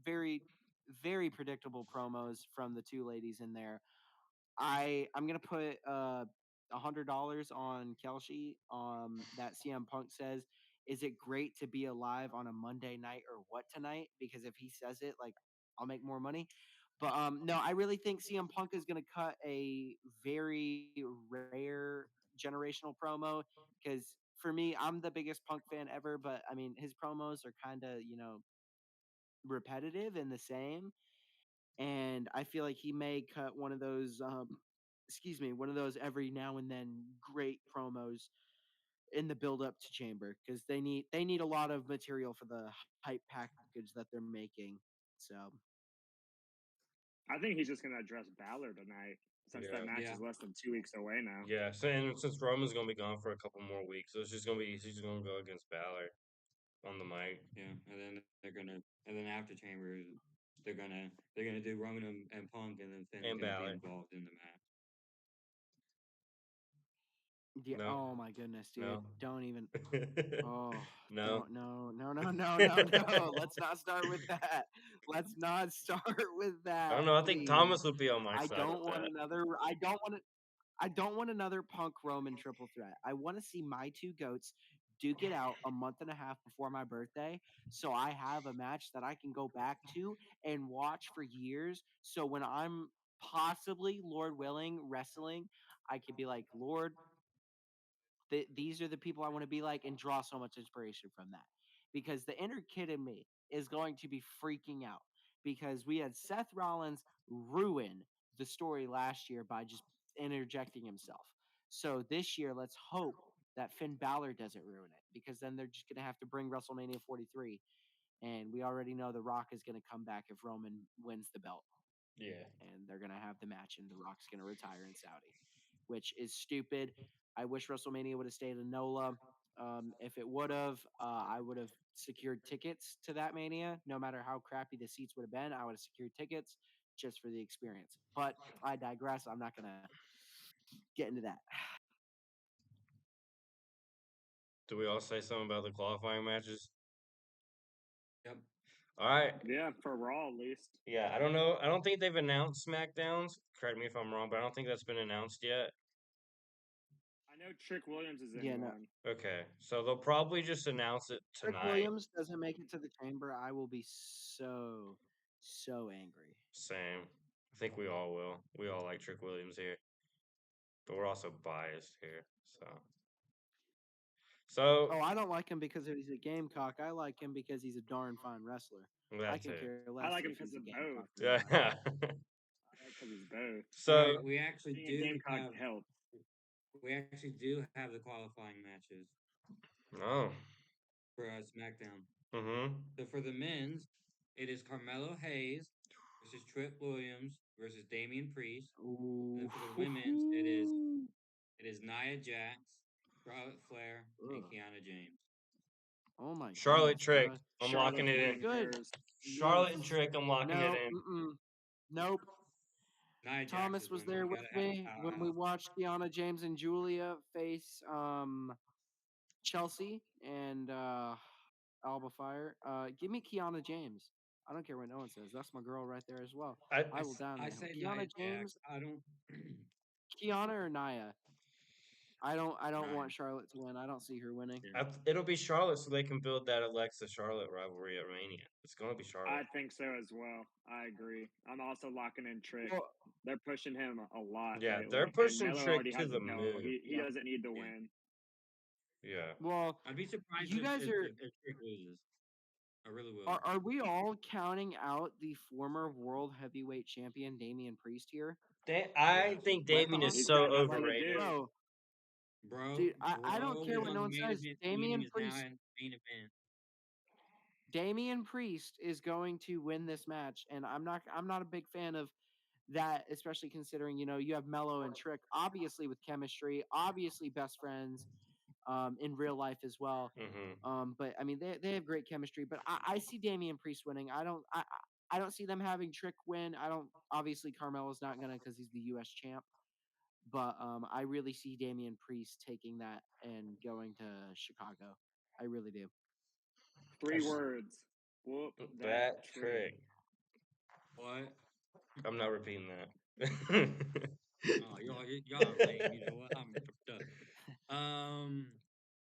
Very very predictable promos from the two ladies in there. I'm gonna put $100 on Kelshi. That CM Punk says, "Is it great to be alive on a Monday night or what tonight?" Because if he says it, like, I'll make more money. But no, I really think CM Punk is gonna cut a very rare generational promo. Because for me, I'm the biggest Punk fan ever, but I mean his promos are kind of repetitive and the same, and I feel like he may cut one of those excuse me, one of those every now and then great promos in the build up to Chamber, because they need a lot of material for the hype package that they're making. So I think he's just gonna address Balor tonight since that Yeah. match Yeah. is less than 2 weeks away now. Yeah. So, and since Roman's gonna be gone for a couple more weeks, so it's just gonna be he's just gonna go against Balor on the mic. Yeah, and then after Chambers, they're gonna do Roman and Punk, and then Finn's And gonna be Balor. involved in the match. yeah, No. oh my goodness, dude, No. don't even. Oh, No. don't, no, no, no, no, no, no. Let's not start with that. Let's not start with I don't that, know. I think please. Thomas would be on my I side with don't want that. another. I don't want another Punk Roman triple threat. I want to see my two goats duke it out a month and a half before my birthday, so I have a match that I can go back to and watch for years. So when I'm possibly, Lord willing, wrestling, I could be like, Lord, these are the people I want to be like, and draw so much inspiration from that. Because the inner kid in me is going to be freaking out, because we had Seth Rollins ruin the story last year by just interjecting himself. So this year, let's hope that Finn Balor doesn't ruin it, because then they're just going to have to bring WrestleMania 43. And we already know The Rock is going to come back if Roman wins the belt, Yeah. and they're going to have the match, and The Rock's going to retire in Saudi, which is stupid. I wish WrestleMania would have stayed in NOLA. If it would have, I would have secured tickets to that Mania. No matter how crappy the seats would have been, I would have secured tickets just for the experience. But I digress. I'm not going to get into that. Do we all say something about the qualifying matches? Yep. All right. Yeah, for Raw at least. Yeah, I don't know. I don't think they've announced SmackDowns. Correct me if I'm wrong, but I don't think that's been announced yet. I know Trick Williams is Yeah, in no. one. Okay, so they'll probably just announce it Trick tonight. Williams doesn't make it to the chamber, I will be so, so angry. Same. I think we all will. We all like Trick Williams here, but we're also biased here. So Oh, I don't like him because he's a Gamecock. I like him because he's a darn fine wrestler. I that can too. care less I like if him he's because a of Gamecock both. or Yeah. not. I like because he's both. All So right, Being a Gamecock helps. we actually do have the qualifying matches oh. for SmackDown. Mm-hmm. So for the men's, it is Carmelo Hayes versus Trick Williams versus Damian Priest. And then Ooh. for the women's, it is Nia Jax, Charlotte Flair, and Ugh. Kiana James. Oh my Charlotte goodness, Trick. bro. I'm Charlotte locking it in. Flair Good. goes. Charlotte and Yes. Trick. I'm locking it No. in. Nope. Nia Jax Thomas is was winning. there You with gotta have a me when we powerhouse. watched Kiana James and Julia face Chelsea and Alba Fire. Give me Kiana James. I don't care what no one says. That's my girl right there as well. I I will die on I that hill. say Nia Kiana Jax. James, I don't. Kiana or Naya. I don't Nia. want Charlotte to win. I don't see her winning. Yeah. it'll be Charlotte, so they can build that Alexa Charlotte rivalry at Mania. It's gonna be I Charlotte. think so as well. I agree. I'm also locking in Trick. Well, They're pushing him a lot Yeah, they're lately, and pushing Melo Trick already to has the the belt. moon. He yep. doesn't need to Yeah. win. Yeah. Well, I'd be surprised you if, guys if, are if Trick loses. I really will. are we all counting out the former world heavyweight champion Damian Priest here? I Yes. think Let the Damien is He's so got nothing like, to overrated. do. dude, I don't Bro care was what on no the one main says. event team and Damian is now Priest, in main event. Damian Priest is going to win this match, and I'm not a big fan of that, especially considering you have Mello and Trick, obviously with chemistry, obviously best friends, in real life as well. Hmm. But I mean they have great chemistry. But I see Damian Priest winning. I don't. I don't see them having Trick win. I don't. Obviously, Carmelo's not gonna because he's the U.S. champ. But I really see Damian Priest taking that and going to Chicago. I really do. Three That's words. Whoop that that trick. trick. What? I'm not repeating that. Oh, y'all are lame. You know what? I'm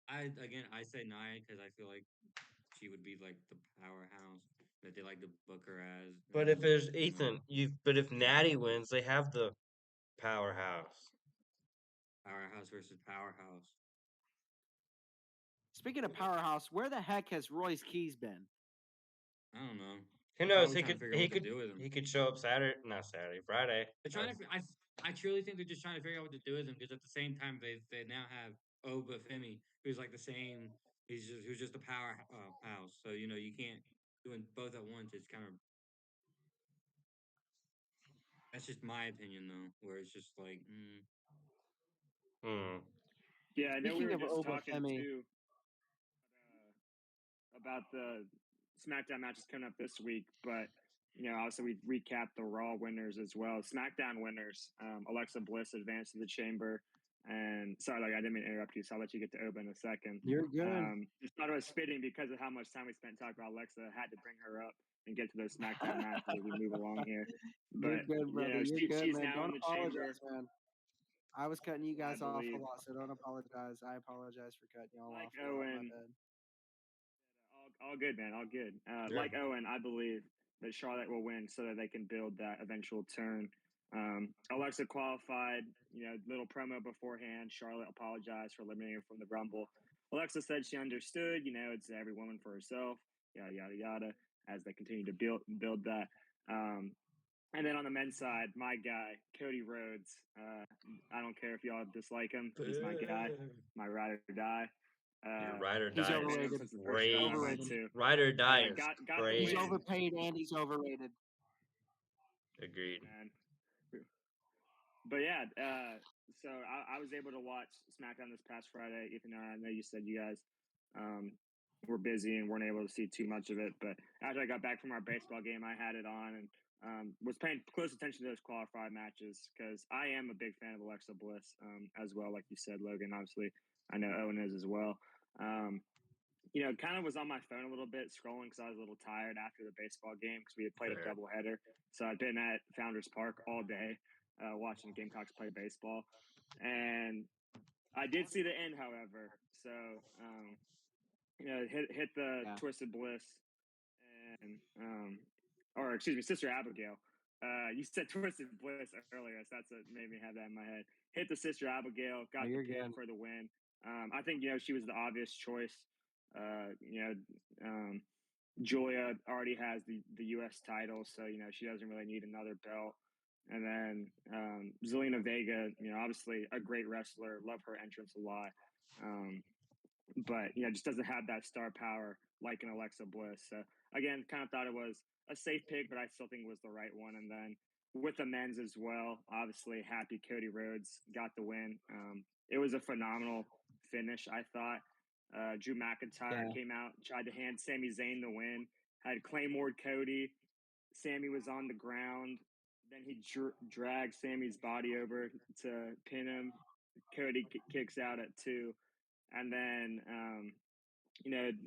I say Nia because I feel like she would be like the powerhouse that they like to book her as, But if and there's you know, Ethan, but if Natty wins, they have the powerhouse. powerhouse versus powerhouse. Speaking of powerhouse, where the heck has Royce Keys been? I don't know. Who They're knows? probably He trying to could figure out he what to could do with him. he could show up Saturday, not Saturday, Friday. They're trying to. I truly think they're just trying to figure out what to do with him because at the same time they now have Obafemi, who's like the same. Who's just a powerhouse. So you know you can't doing both at once. It's kind of that's just my opinion though, where it's just like Hmm. Yeah, I know we Speaking were of just talking Obafemi, too about the SmackDown matches coming up this week, but also we recapped the Raw winners as well. SmackDown winners: Alexa Bliss advanced to the Chamber, and sorry, like I didn't mean to interrupt you, so I'll let you get to Oba in a second. you're good. Just thought it was fitting because of how much time we spent talking about Alexa. I had to bring her up and get to those SmackDown matches as we move along here. You're But good, brother. You're good, she's man. now Don't in the Chamber, apologize, man. I was cutting you I guys off a believe. lot, so don't apologize. I apologize for cutting y'all Like off a lot. My Owen, bad. all good, man. All good. Yeah. Like Owen, I believe that Charlotte will win so that they can build that eventual turn. Alexa qualified, little promo beforehand. Charlotte apologized for eliminating her from the Rumble. Alexa said she understood, it's every woman for herself, yada, yada, yada, as they continue to build that. And then on the men's side, my guy, Cody Rhodes. I don't care if y'all dislike him. He's my guy, my ride or die. Your Uh, ride or He's die I've is been him overrated. since the first show I went Overrated. crazy. to. Ride or die is Got the He's crazy. win. overpaid and he's overrated. Agreed. Man. But yeah, so I was able to watch SmackDown this past Friday. Even though I know you said you guys um, were busy and weren't able to see too much of it, but after I got back from our baseball game, I had it on and was paying close attention to those qualified matches because I am a big fan of Alexa Bliss as well. Like you said, Logan. Obviously, I know Owen is as well. Um, kind of was on my phone a little bit scrolling because I was a little tired after the baseball game because we had played a Fair. doubleheader. So I'd been at Founders Park all day watching the Gamecocks play baseball. And I did see the end, however. So, hit the Yeah. Twisted Bliss and, or excuse me, Sister Abigail. You said Twisted Bliss earlier, so that's what made me have that in my head. Hit the Sister Abigail, Oh, got the you're pin good. for the win. I think she was the obvious choice. Uh, you know, um, Julia already has the U.S. title, so she doesn't really need another belt. And then Zelina Vega, obviously a great wrestler. Love her entrance a lot. Um, but just doesn't have that star power like an Alexa Bliss. So again, kind of thought it was a safe pick, but I still think it was the right one. And then with the men's as well, obviously happy Cody Rhodes got the win. It was a phenomenal finish, I thought. Drew McIntyre Yeah. came out, tried to hand Sami Zayn the win, had Claymore Cody. Sammy was on the ground. Then he dragged Sammy's body over to pin him. Cody kicks out at 2. And then,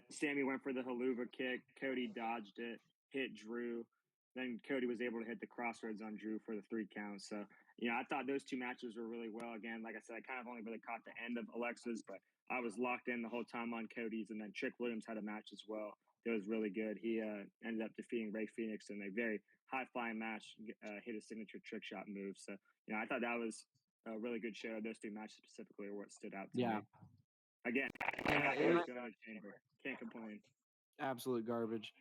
Sammy went for the haluva kick. Cody dodged it, hit Drew. Then Cody was able to hit the crossroads on Drew for the 3 count. So, I thought those 2 matches were really well. Again, like I said, I kind of only really caught the end of Alexa's, but I was locked in the whole time on Cody's. And then Trick Williams had a match as well. It was really good. He ended up defeating Ray Phoenix in a very high flying match, hit a signature trick shot move. So, I thought that was a really good show. Those 2 matches specifically are what stood out to Yeah. me. Again, Yeah. happy to go in the chamber. Can't complain. Absolute garbage.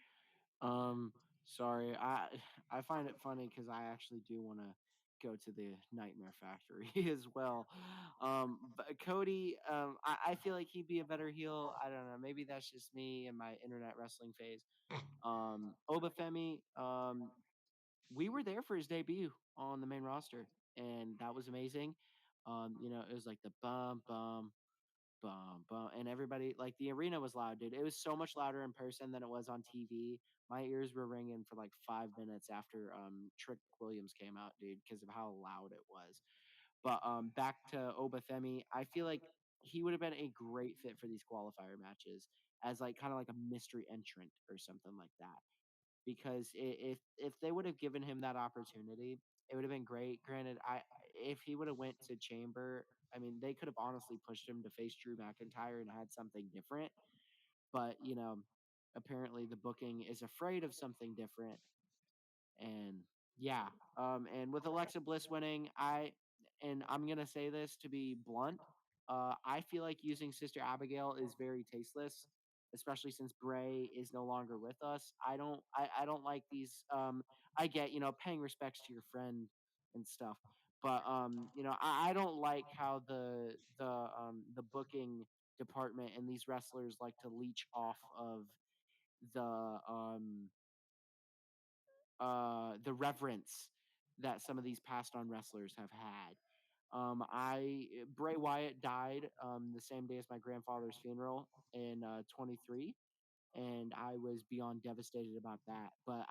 Sorry. I find it funny because I actually do want to go to the Nightmare Factory as well. But Cody, I feel like he'd be a better heel. I don't know. Maybe that's just me and my internet wrestling phase. Obafemi, we were there for his debut on the main roster, and that was amazing. It was like the bum bum bum bum, and and everybody like the arena was loud, dude. It was so much louder in person than it was on TV. My ears were ringing for like 5 minutes after Trick Williams came out, dude, because of how loud it was. But back to Obafemi, I feel like he would have been a great fit for these qualifier matches as like kind of like a mystery entrant or something like that. Because if they would have given him that opportunity, it would have been great. Granted, I if he would have went to Chamber, I mean, they could have honestly pushed him to face Drew McIntyre and had something different. But apparently the booking is afraid of something different, and yeah, and with Alexa Bliss winning, I'm gonna say this to be blunt, I feel like using Sister Abigail is very tasteless, especially since Bray is no longer with us. I don't like these. I get paying respects to your friend and stuff, but I don't like how the booking department and these wrestlers like to leech off of the the reverence that some of these passed on wrestlers have had. I Bray Wyatt died the same day as my grandfather's funeral in 23, and I was beyond devastated about that. But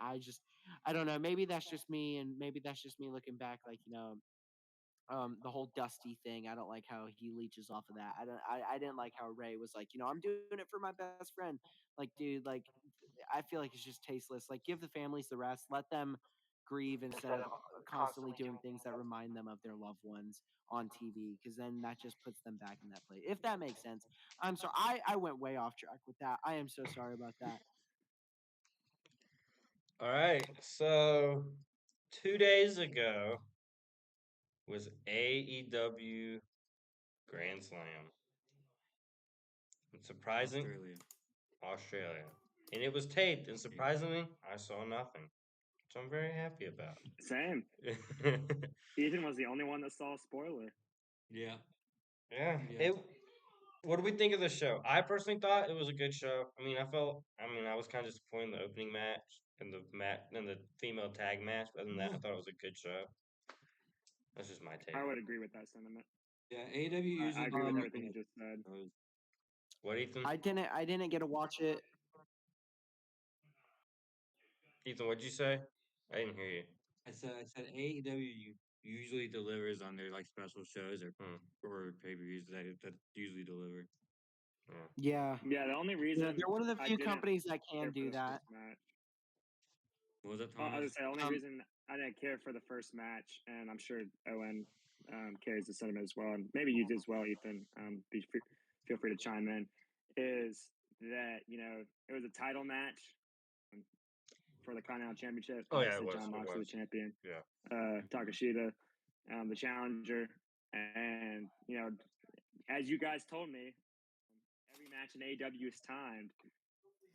I don't know. Maybe that's just me, and maybe that's just me looking back, like the whole Dusty thing. I don't like how he leeches off of that. I didn't like how Ray was like, I'm doing it for my best friend. Like, dude, like I feel like it's just tasteless. Like, give the families the rest. Let them grieve instead of constantly doing things that remind them of their loved ones on TV, because then that just puts them back in that place. If that makes sense. I'm sorry. I went way off track with that. I am so sorry about that. All right. So 2 days ago was AEW Grand Slam. It's surprising, Australia. Australia. And it was taped, and Yeah. surprisingly, I saw nothing, which I'm very happy about. Same. Ethan was the only one that saw a spoiler. Yeah. Yeah. Yeah. What do we think of the show? I personally thought it was a good show. I was kind of disappointed in the opening match and the female tag match. But other than that, I thought it was a good show. That's just my take. I would agree with that sentiment. Yeah. AW I usually agree with delivers everything on you the just said. shows. What, Ethan? I didn't get to watch it. Ethan, what'd you say? I didn't hear you. I said AEW usually delivers on their like special shows Hmm. or pay per views that usually deliver. Yeah. Yeah. Yeah, the only reason They're one of the I few didn't companies that care can for do the that. first match. What was that, I was Thomas? gonna say the only Um, reason I didn't care for the first match, and I'm sure Owen carries the sentiment as well, and maybe you did as well, Ethan. Feel free to chime in. Is that it was a title match um, for the Continental Championship? Oh yeah, it Obviously, was. John It Moxley, the was. champion, Yeah. Takashita, the challenger, and as you guys told me, every match in AW is timed.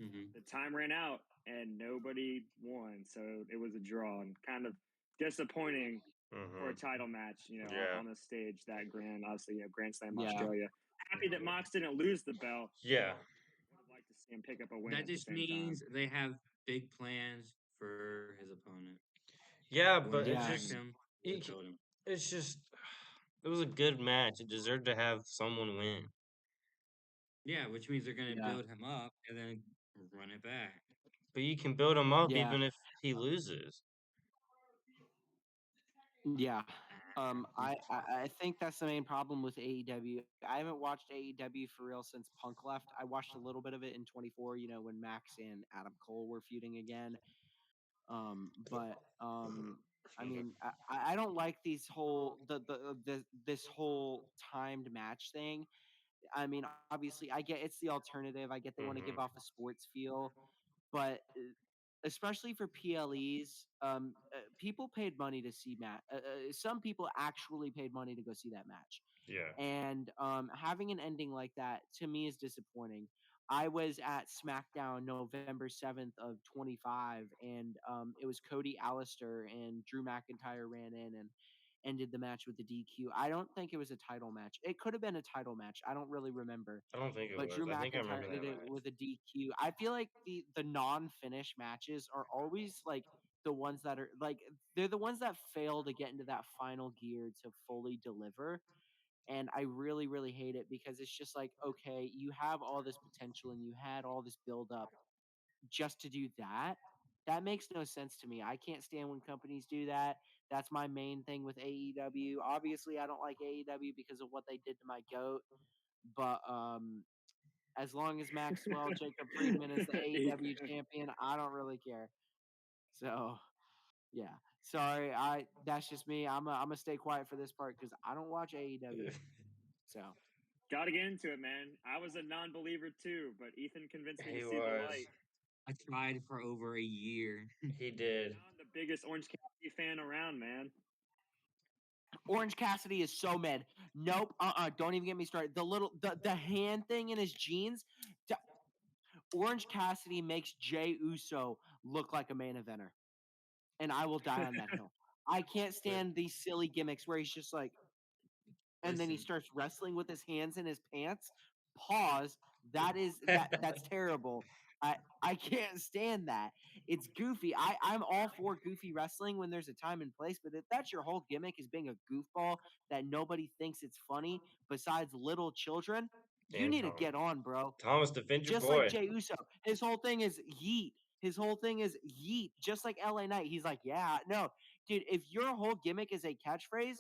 Mm-hmm. The time ran out and nobody won, so it was a draw and kind of disappointing for a Mm-hmm. title match. Yeah. On a stage that grand, obviously, Grand Slam yeah. Australia. Happy that Mox didn't lose the belt. Yeah. Would have liked to see him pick up a win That at the just same time. means they have big plans for his opponent. Yeah, They want but to it's protect Yeah. just him. They it, told him. it's just it was a good match. It deserved to have someone win. Yeah, which means they're going to Yeah. build him up and then run it back. But you can build him up Yeah. even if he loses. Yeah. I think that's the main problem with AEW. I haven't watched AEW for real since Punk left. I watched a little bit of it in 24, when Max and Adam Cole were feuding again. But I mean, I don't like these whole the this whole timed match thing. I mean, obviously, I get it's the alternative. I get they want to give Mm-hmm. off a sports feel, but especially for PLEs, people paid money to see Matt. Some people actually paid money to go see that match, Yeah. and having an ending like that to me is disappointing. I was at SmackDown November 7th of 25, and it was Cody Allister and Drew McIntyre ran in and ended the match with the DQ. I don't think it was a title match. It could have been a title match. I don't really remember, I don't think it but was. Drew I think I remember McIntyre that did it match. with a DQ. I feel like the non-finish matches are always like the ones that are like they're the ones that fail to get into that final gear to fully deliver. And I really, really hate it because it's just like, okay, you have all this potential and you had all this build up just to do that. That makes no sense to me. I can't stand when companies do that. That's my main thing with AEW. Obviously, I don't like AEW because of what they did to my goat, but as long as Maxwell Jacob Friedman is the AEW Ethan. champion, I don't really care. So yeah, sorry, I that's just me. I'm gonna stay quiet for this part because I don't watch AEW. So Got to get into it, man. I was a non-believer too, but Ethan convinced me to He see the was. light. I tried for over a year. He did. Now I'm the biggest Orange County fan around, man. Orange Cassidy is so mad. Nope. Don't even get me started. The hand thing in his jeans. d- Orange Cassidy makes Jay Uso look like a main eventer, and I will die on that hill. I can't But stand these silly gimmicks where he's just like, and then he listen, starts wrestling with his hands in his pants. Pause. That's terrible. I can't stand that. It's goofy. I'm all for goofy wrestling when there's a time and place, but if that's your whole gimmick is being a goofball that nobody thinks it's funny besides little children, you And need to get on, bro. Thomas, defend your Just like boy. Jey Uso. His whole thing is yeet. His whole thing is yeet. Just like LA Knight. He's like, yeah, no. Dude, if your whole gimmick is a catchphrase,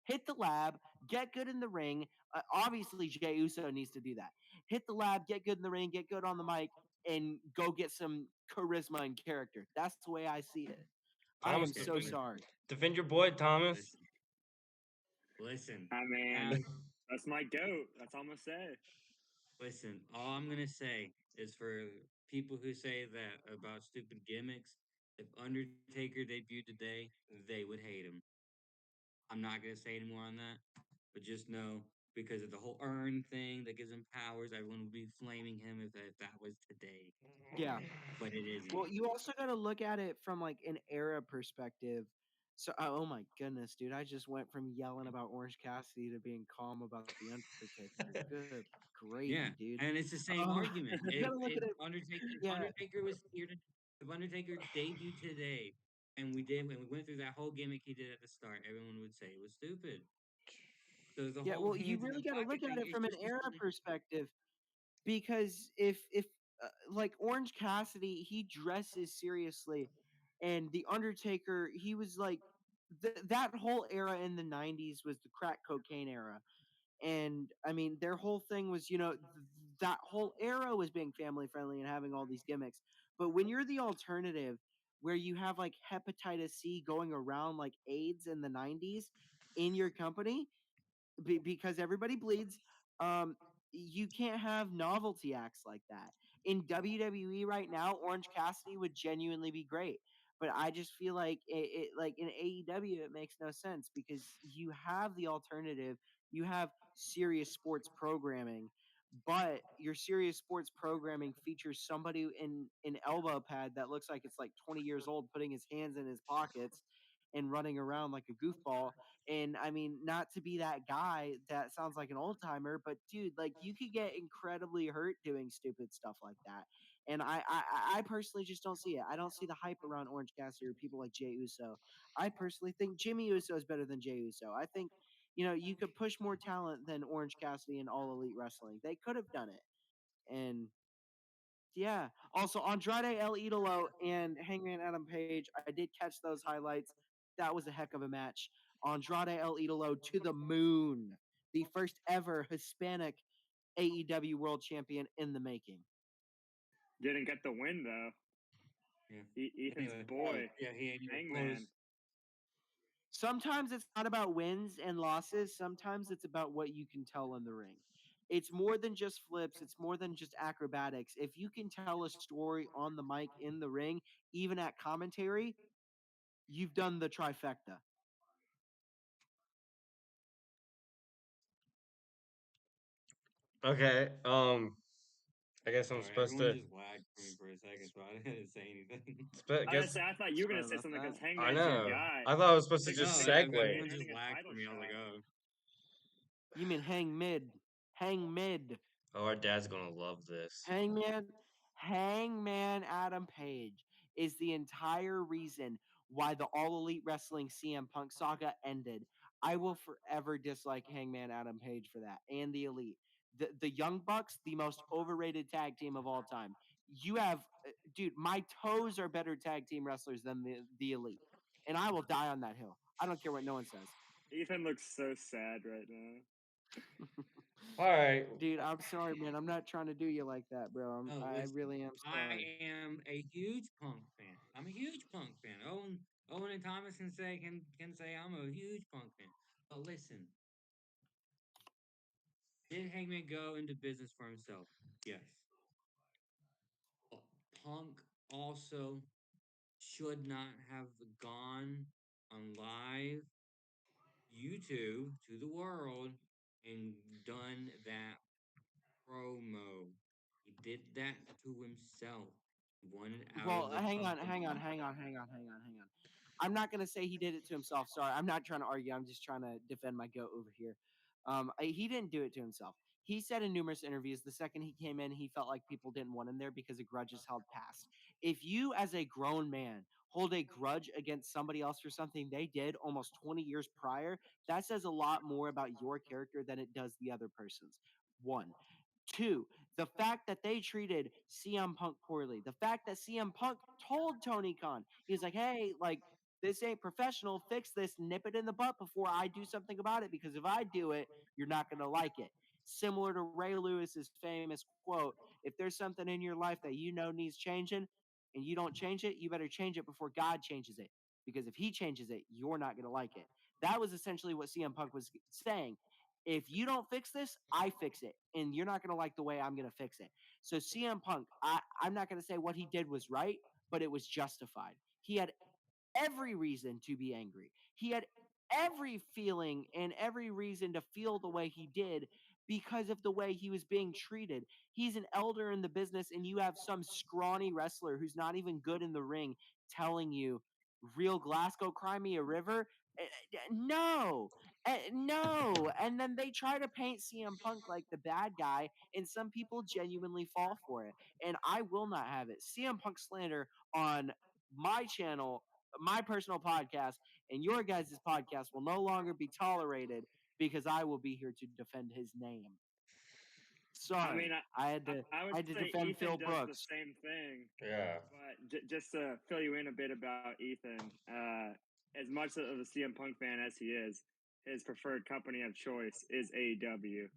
hit the lab, get good in the ring. Obviously, Jey Uso needs to do that. Hit the lab, get good in the ring, get good on the mic, and go get some charisma and character. That's the way I see it. I am Thomas, so listen, sorry. defend your boy, Thomas. listen, listen. I Have mean, that's my goat. That's all I'm gonna say. listen. All I'm gonna say is for people who say that about stupid gimmicks. If Undertaker debuted today, they would hate him. I'm not gonna say any more on that, but just know because of the whole earn thing that gives him powers, everyone would be flaming him if that was today. Yeah. But it isn't. Well, you also got to look at it from like an era perspective. So, oh my goodness, dude, I just went from yelling about Orange Cassidy to being calm about the Undertaker. Good gravy, Yeah, dude. and it's the same Um, argument. you got If to look if at it. Yeah, Undertaker was here to if Undertaker debuted today, and we went through that whole gimmick he did at the start, everyone would say it was stupid. So the yeah. whole Well, you hands in really the got to pocket look at thing it is from an just era another. perspective because if like Orange Cassidy, he dresses seriously, and the Undertaker, he was like that whole era in the '90s was the crack cocaine era, and I mean their whole thing was that whole era was being family friendly and having all these gimmicks. But when you're the alternative, where you have like hepatitis C going around like AIDS in the '90s in your company, because everybody bleeds. Um, you can't have novelty acts like that in WWE right now. Orange Cassidy would genuinely be great, but I just feel like like in AEW, it makes no sense because you have the alternative. You have serious sports programming, but your serious sports programming features somebody in an elbow pad that looks like it's like 20 years old, putting his hands in his pockets and running around like a goofball. And I mean, not to be that guy that sounds like an old timer, but dude, like you could get incredibly hurt doing stupid stuff like that. And I personally just don't see it. I don't see the hype around Orange Cassidy or people like Jey Uso. I personally think Jimmy Uso is better than Jey Uso. I think, you could push more talent than Orange Cassidy in All Elite Wrestling. They could have done it. And yeah. Also, Andrade El Idolo and Hangman Adam Page, I did catch those highlights. That was a heck of a match. Andrade El Idolo to the moon. The first ever Hispanic AEW World Champion in the making. Didn't get the win though. Yeah. Ethan's Anyway, boy, yeah, he ain't even Hangman. close. Sometimes it's not about wins and losses. Sometimes it's about what you can tell in the ring. It's more than just flips. It's more than just acrobatics. If you can tell a story on the mic in the ring, even at commentary, you've done the trifecta. Okay. I guess I'm Sorry, supposed everyone to. just lagged for me for a second, so I didn't say anything. I was Guess gonna say I thought you were gonna Sorry say about something that. because I Hangman's your know. guy. I thought I was supposed to Like just he's No, like segue. everyone defending just a lagged title for me. I was like, shot. oh, You mean hang mid. Hang mid. Oh, our dad's gonna love this. Hangman Adam Page is the entire reason why the All Elite Wrestling CM Punk saga ended. I will forever dislike Hangman Adam Page for that and the Elite. The Young Bucks, the most overrated tag team of all time. You have, dude, my toes are better tag team wrestlers than the Elite, and I will die on that hill. I don't care what no one says. Ethan looks so sad right now. All right. Dude, I'm sorry, man. I'm not trying to do you like that, bro. Oh, I listen, really am I sorry. am a huge Punk fan. I'm a huge Punk fan. Owen and Thomas can say I'm a huge Punk fan. But listen, did Hangman go into business for himself? Yes. But Punk also should not have gone on live YouTube to the world and done that promo. He did that to himself. He wanted out Well, of the hang on, company. hang on, hang on, hang on, hang on, hang on. I'm not gonna say he did it to himself. Sorry, I'm not trying to argue. I'm just trying to defend my goat over here. He didn't do it to himself. He said in numerous interviews the second he came in, he felt like people didn't want him there because a grudge is held past. If you, as a grown man, hold a grudge against somebody else for something they did almost 20 years prior, that says a lot more about your character than it does the other person's. One. Two, the fact that they treated CM Punk poorly. The fact that CM Punk told Tony Khan, he's like, hey, like, this ain't professional. Fix this, nip it in the butt before I do something about it. Because if I do it, you're not going to like it. Similar to Ray Lewis's famous quote, if there's something in your life that you know needs changing and you don't change it, you better change it before God changes it. Because if he changes it, you're not going to like it. That was essentially what CM Punk was saying. If you don't fix this, I fix it. And you're not going to like the way I'm going to fix it. So CM Punk, I'm not going to say what he did was right, but it was justified. He had every reason to be angry. He had every feeling and every reason to feel the way he did because of the way he was being treated. He's an elder in the business, and you have some scrawny wrestler who's not even good in the ring telling you, real Glasgow, cry me a river. No, no. And then they try to paint CM Punk like the bad guy, and some people genuinely fall for it. And I will not have it. CM Punk slander on my channel, my personal podcast, and your guys' podcast will no longer be tolerated because I will be here to defend his name. I mean, Sorry, I I would had to say defend Phil Ethan does the Brooks. same thing. Yeah. But just to fill you in a bit about Ethan, as much of a CM Punk fan as he is, his preferred company of choice is AEW.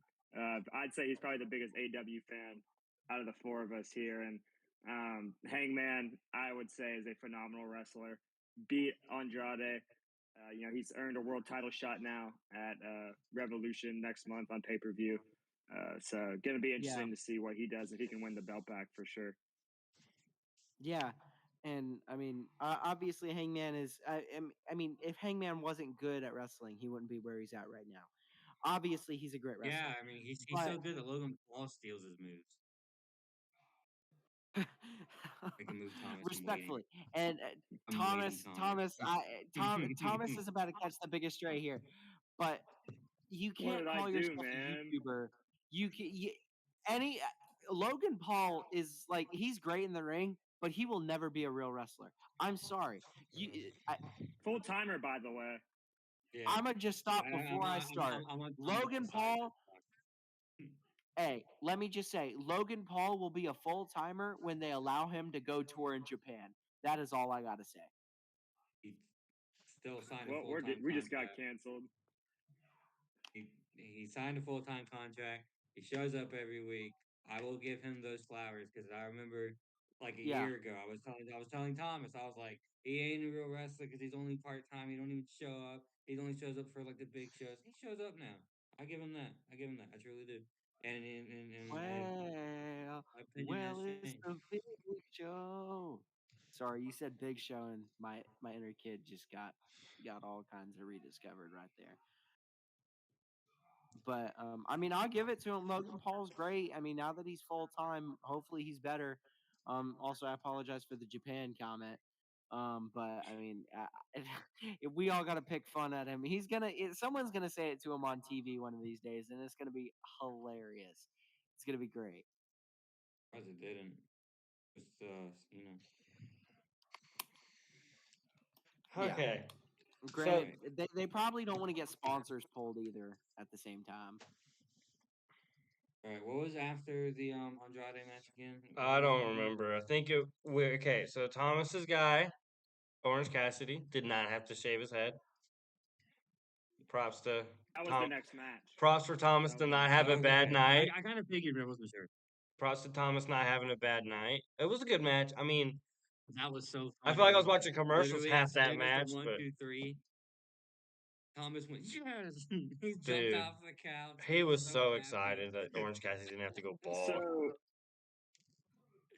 I'd say he's probably the biggest AEW fan out of the four of us here. And Hangman, I would say, is a phenomenal wrestler. Beat Andrade. He's earned a world title shot now at Revolution next month on pay per view. So, going to be Yeah, interesting to see what he does if he can win the belt back for sure. yeah. And I mean, obviously, Hangman is. I mean, if Hangman wasn't good at wrestling, he wouldn't be where he's at right now. Obviously, he's a great Yeah, wrestler, I mean he's but so good that Logan Paul steals his moves. I can move Thomas. I'm waiting. respectfully. And I'm waiting, Thomas. Thomas is about to catch the biggest stray here, but you What can't did I call do, yourself a man? YouTuber. Any Logan Paul is like he's great in the ring, but he will never be a real wrestler. I'm sorry. Full timer, by the way. Yeah, I'm gonna just stop before I start. I'm on Logan Thomas's side of this Paul. one. Hey, let me just say, Logan Paul will be a full timer when they allow him to go tour in Japan. That is all I gotta say. He still signed a Well, full time we just got contract. canceled. He signed a full time contract. He shows up every week. I will give him those flowers because I remember like a Yeah. year ago I was telling Thomas I was like he ain't a real wrestler because he's only part time. He don't even show up. He only shows up for like the big shows. He shows up now. I give him that. I give him that. I truly do. And Well, my opinion has well, it's changed. the big show. Sorry, you said big show, and my inner kid just got all kinds of rediscovered right there. But I mean, I'll give it to him. Logan Paul's great. I mean, now that he's full time, hopefully he's better. Also, I apologize for the Japan comment. But I mean, we all got to pick fun at him. Someone's gonna say it to him on TV one of these days, and it's gonna be hilarious. It's gonna be great. Because it didn't. Just you know. Yeah. Okay. Granted, Right. they probably don't want to get sponsors pulled either at the same time. All right. What was after the Andrade match again? What I was don't happening? remember. I think it. Okay, so Thomas's guy, Orange Cassidy, did not have to shave his head. Props to That was the Tom. next match. Props for Thomas That to was the not next have a match. bad Okay. night. I kind of figured, but I wasn't sure. Props to Thomas not having a bad night. It was a good match. I mean, That was so I feel like I was funny. watching commercials Literally, half as that soon as the match, one, but two, three, Thomas went, yes! He jumped dude, off the couch. he He was was so so happy. excited that Orange Cassidy didn't have to go bald.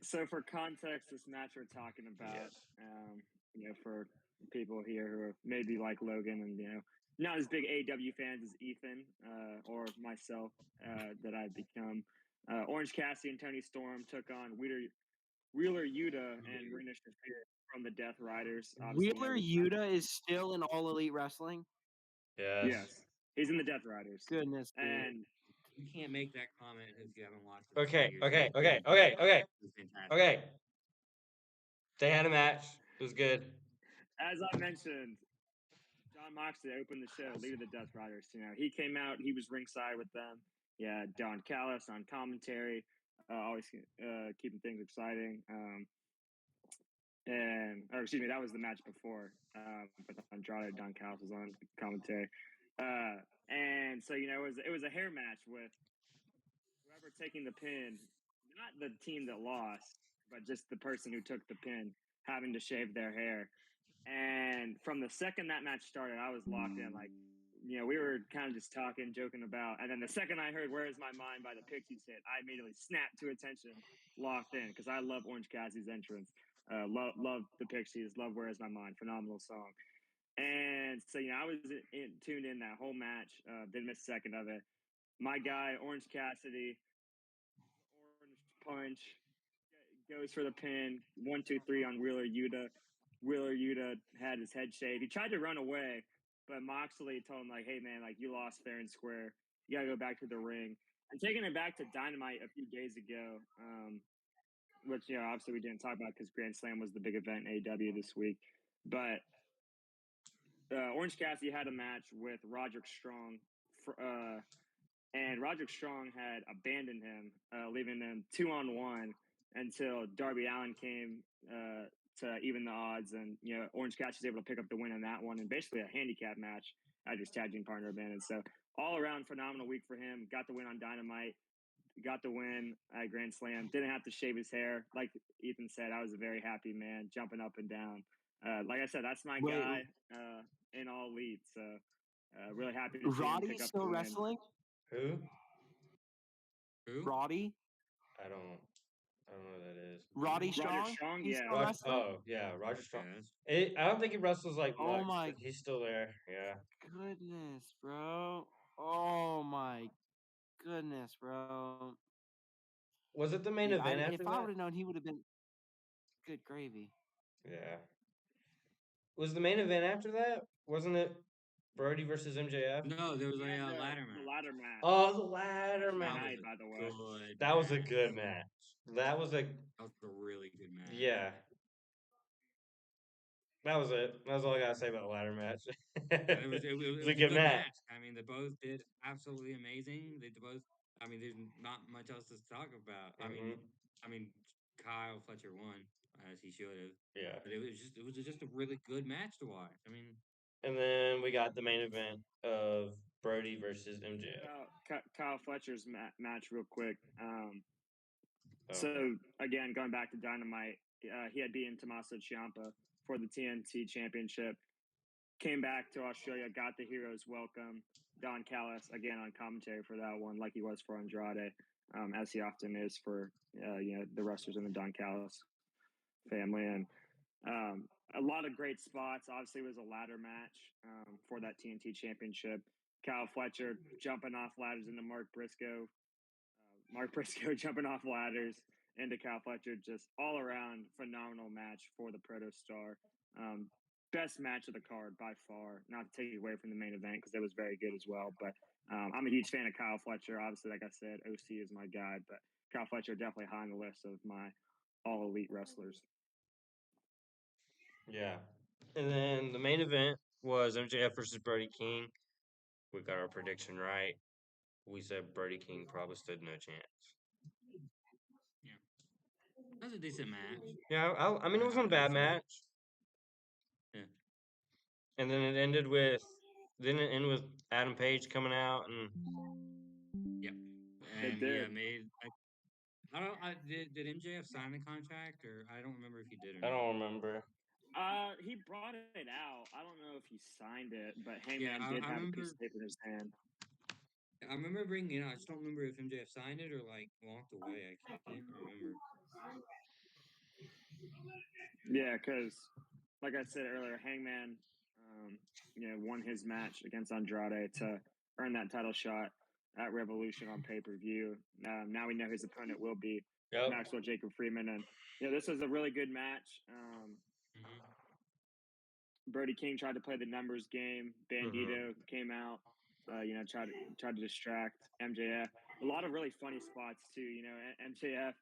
So for context, this match we're talking about, Yes. for people here who are maybe like Logan and not as big AW fans as Ethan or myself that I've become. Orange Cassidy and Tony Storm took on Wheeler Yuta and Rena Shafir from the Death Riders. Obviously, Wheeler Yuta is still in All Elite Wrestling. Yes. yes, he's in the Death Riders, Goodness, dude. and You can't make that comment if you haven't watched it. Okay, Years. okay, It okay, was okay, okay, fantastic. okay. They had a match. It was good. as I mentioned, John Moxley opened the show, leader of the Death Riders. He came out, he was ringside with them. Yeah, Don Callis on commentary, always keeping things exciting. Or excuse me, that was the match before. With Andrade, Don Callis was on commentary. And so it was a hair match with whoever taking the pin, not the team that lost, but just the person who took the pin having to shave their hair. And from the second that match started, I was locked in. Like, we were kind of just talking, joking about. And then the second I heard "Where Is My Mind" by the Pixies hit, I immediately snapped to attention, locked in, because I love Orange Cassidy's entrance. Love the Pixies. Love "Where Is My Mind." Phenomenal song. And so, I was tuned in that whole match. Didn't miss a second of it. My guy, Orange Cassidy, orange punch, goes for the pin. 1, 2, 3 on Wheeler Yuta. Wheeler Yuta had his head shaved. He tried to run away, but Moxley told him, like, hey, man, like, you lost fair and square. You got to go back to the ring. And taking it back to Dynamite a few days ago, which, obviously we didn't talk about because Grand Slam was the big event in AEW this week. But Orange Cassidy had a match with Roderick Strong. And Roderick Strong had abandoned him, leaving them 2-on-1 until Darby Allin came to even the odds, and Orange Cassidy was able to pick up the win in that one, and basically a handicap match as his tag team partner abandoned. So all around phenomenal week for him. Got the win on Dynamite. Got the win at Grand Slam. Didn't have to shave his hair, like Ethan said. I was a very happy man, jumping up and down. Like I said, that's my guy in All Elite. So really happy to see him pick Roddy's up still the win. wrestling. Who? Who? Roddy. I don't know who that is. Roddy Strong. Roger Strong, He's yeah. still wrestling. Oh yeah, Roger Strong. Yes. I don't think he wrestles like Oh much, my but he's still there. Yeah. goodness, bro. Oh my goodness, bro. Was it the main Dude, event if after I that? would have known, he would have been good gravy. Yeah. Was the main event after that? Wasn't it Brody versus MJF? No, there was We had a the ladder match. ladder match. Oh, the ladder That match. That was night, a by the way. good. That was a match. good match. That was a That was a really good match. yeah. That was it. That was all I gotta say about the ladder match. Yeah, it was it, It was- it was a was a good good match. match. I mean, they both did absolutely amazing. They both. I mean, there's not much else to talk about. Mhm. I mean, Kyle Fletcher won as he should have. Yeah. But it was just a really good match to watch. I mean, And then we got the main event of Brody versus MJF. Kyle Fletcher's match, real quick. Oh. So again, going back to Dynamite, he had beaten Tommaso Ciampa for the TNT Championship. Came back to Australia, got the Heroes Welcome. Don Callis again on commentary for that one, like he was for Andrade, as he often is for the wrestlers in the Don Callis family. And a lot of great spots. Obviously, it was a ladder match for that TNT Championship. Kyle Fletcher jumping off ladders into Mark Briscoe. Mark Briscoe jumping off ladders into Kyle Fletcher. Just all around phenomenal match for the Proto Star. Best match of the card by far. Not to take it away from the main event because it was very good as well. But I'm a huge fan of Kyle Fletcher. Obviously, like I said, OC is my guy, but Kyle Fletcher definitely high on the list of my all elite wrestlers. Yeah. And then the main event was MJF versus Brody King. We got our prediction right. We said Brody King probably stood no chance. Yeah, that's a decent match. Yeah, I mean, it wasn't a bad match. Yeah. And then it ended with, didn't it end with Adam Page coming out and Yep. It And did. I don't. Did MJF sign the contract, or I don't remember if he did or I not. don't remember. He brought it out. I don't know if he signed it, but Yeah, Hangman did I have a remember. piece of paper in his hand. I remember bringing it. I just don't remember if MJF signed it or like walked away. I can't remember. Yeah, because like I said earlier, Hangman, won his match against Andrade to earn that title shot at Revolution on pay per view. Now we know his opponent will be Yep. Maxwell Jacob Freeman, and this was a really good match. Mm-hmm. Brody King tried to play the numbers game. Bandito came out, tried to distract MJF. A lot of really funny spots too. MJF,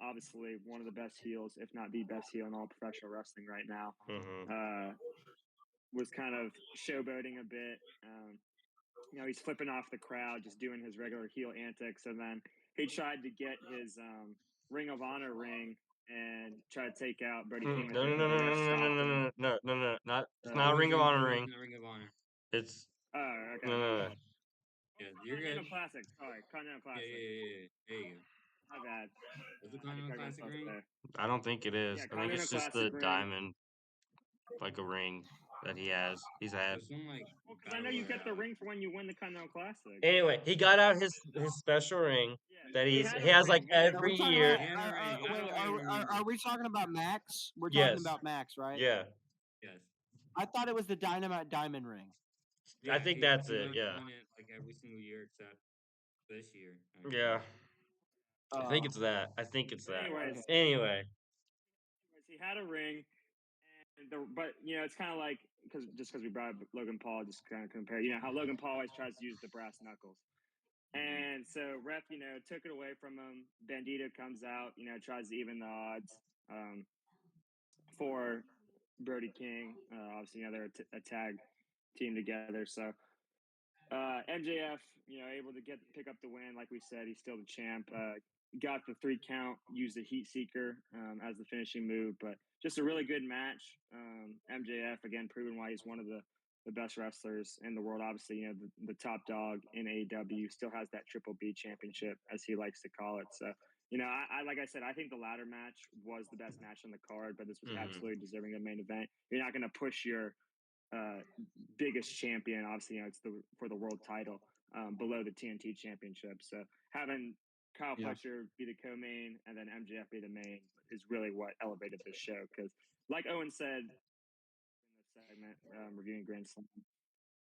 obviously one of the best heels, if not the best heel in all professional wrestling right now. Was kind of showboating a bit. He's flipping off the crowd, just doing his regular heel antics, and then he tried to get his Ring of Honor ring and try to take out Brody King. No, The ref stopped him. no, not it's Uh, not a Ring of Honor It ring. wasn't a Ring of Honor. It's Oh, okay, no, my no, no. bad. Yeah, you're Continental good. Classic. Sorry, Continental Yeah, Classic. There you go. My bad. Was it I had to Continental correct Classic myself ring? there. I don't think it is. Yeah, I think Continental it's just the Classic ring. diamond, like a ring that he has. He's had. There's some like Well, because I know battle you get the royale. ring for when you win the Continental Classic. Anyway, he got out his special ring Yeah, that he he had a has like ring. Yeah, Are we every talking year. about? He had a ring. That's Wait, all I remember. are we talking about Max? We're Yes. talking about Max, right? Yeah, Yes. I thought it was the Dynamite Diamond ring. Yeah, I think that's it. Yeah, won it like every single year except this year. yeah. I think Oh, it's that. I think it's that. Anyways, Anyway, he had a ring, but it's kind of like because we brought up Logan Paul, just kind of compare. How Logan Paul always tries to use the brass knuckles. And so ref, took it away from him. Bandito comes out, tries to even the odds for Brody King. Obviously, they're a tag team together. So MJF, able to pick up the win. Like we said, he's still the champ. Got the 3 count, used the Heat Seeker as the finishing move, but just a really good match. MJF again proving why he's one of the best wrestlers in the world. Obviously, the top dog in AEW, still has that Triple B championship, as he likes to call it. So, I like I said, I think the ladder match was the best match on the card, but this was absolutely deserving of main event. You're not going to push your biggest champion. Obviously, it's for the world title below the TNT championship. So having Kyle Fletcher be the co-main and then MJF be the main is really what elevated this show. Because, like Owen said in this segment, reviewing Grand Slam,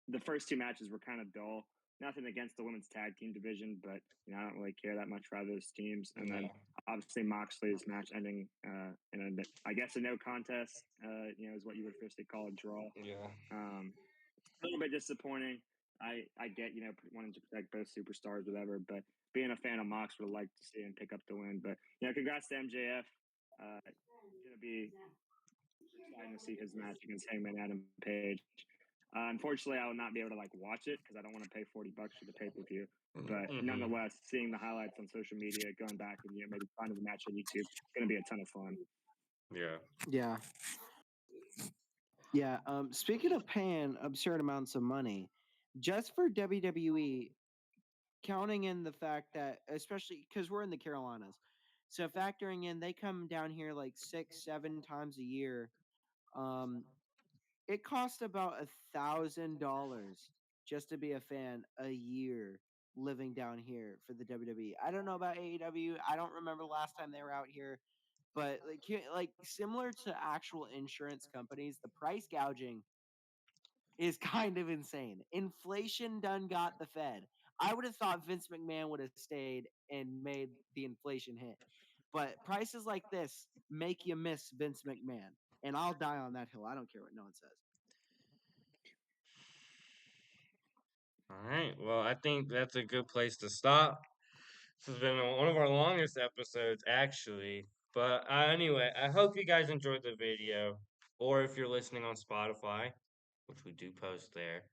the first 2 matches were kind of dull. Nothing against the women's tag team division, but I don't really care that much for either of those teams. And then obviously Moxley's match ending in I guess a no contest. Is what you would officially call a draw. yeah. A little bit disappointing. I get wanting to protect both superstars, whatever. But being a fan of Mox, would like to see him pick up the win. But congrats to MJF. It's gonna be exciting to see his match against Hangman Adam Page. Unfortunately, I will not be able to watch it because I don't want to pay $40 for the pay per view. But nonetheless, seeing the highlights on social media, going back and maybe finding the match on YouTube, it's going to be a ton of fun. Yeah. Yeah. Yeah. Speaking of paying absurd amounts of money, just for WWE, counting in the fact that, especially because we're in the Carolinas, so factoring in they come down here like 6, 7 times a year. Um, it costs about $1,000 just to be a fan a year living down here for the WWE. I don't know about AEW. I don't remember the last time they were out here, but like similar to actual insurance companies, the price gouging is kind of insane. Inflation done got the Fed. I would have thought Vince McMahon would have stayed and made the inflation hit. But prices like this make you miss Vince McMahon. And I'll die on that hill. I don't care what no one says. All right. Well, I think that's a good place to stop. This has been one of our longest episodes, actually. But anyway, I hope you guys enjoyed the video. Or if you're listening on Spotify, which we do post there.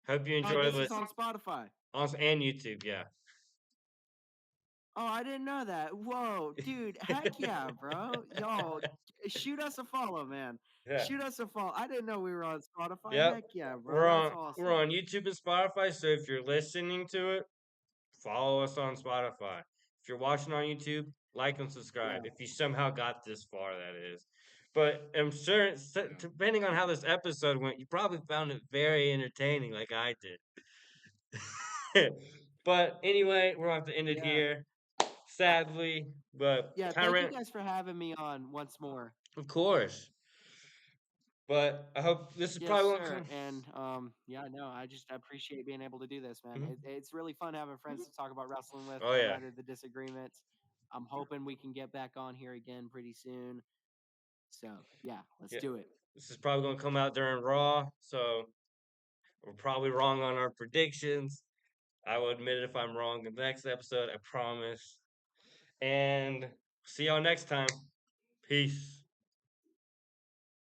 Hope you Oh, enjoy this is listening. on Spotify. Also, and YouTube, yeah. Oh, I didn't know that. Whoa, dude, heck yeah, bro. Yo, shoot us a follow, man. Yeah. Shoot us a follow. I didn't know we were on Spotify. Yep. Heck yeah, bro. We're That's on awesome. we're on YouTube and Spotify, so if you're listening to it, follow us on Spotify. If you're watching on YouTube, like and subscribe. Yeah. If you somehow got this far, that is. But I'm sure, depending on how this episode went, you probably found it very entertaining, like I did. But anyway, we're going to have to end it Yeah. here, sadly. But Yeah, kind of thank you guys for having me on once more. of course. But I hope this is Yes, probably won't sir. come. And yeah, no, I just appreciate being able to do this, man. Mhm. It's really fun having friends to talk about wrestling with, Oh no yeah, matter the disagreements. I'm hoping we can get back on here again pretty soon. So yeah, let's yeah. do it. This is probably going to come out during Raw, so we're probably wrong on our predictions. I will admit it if I'm wrong in the next episode. I promise. And see y'all next time. Peace.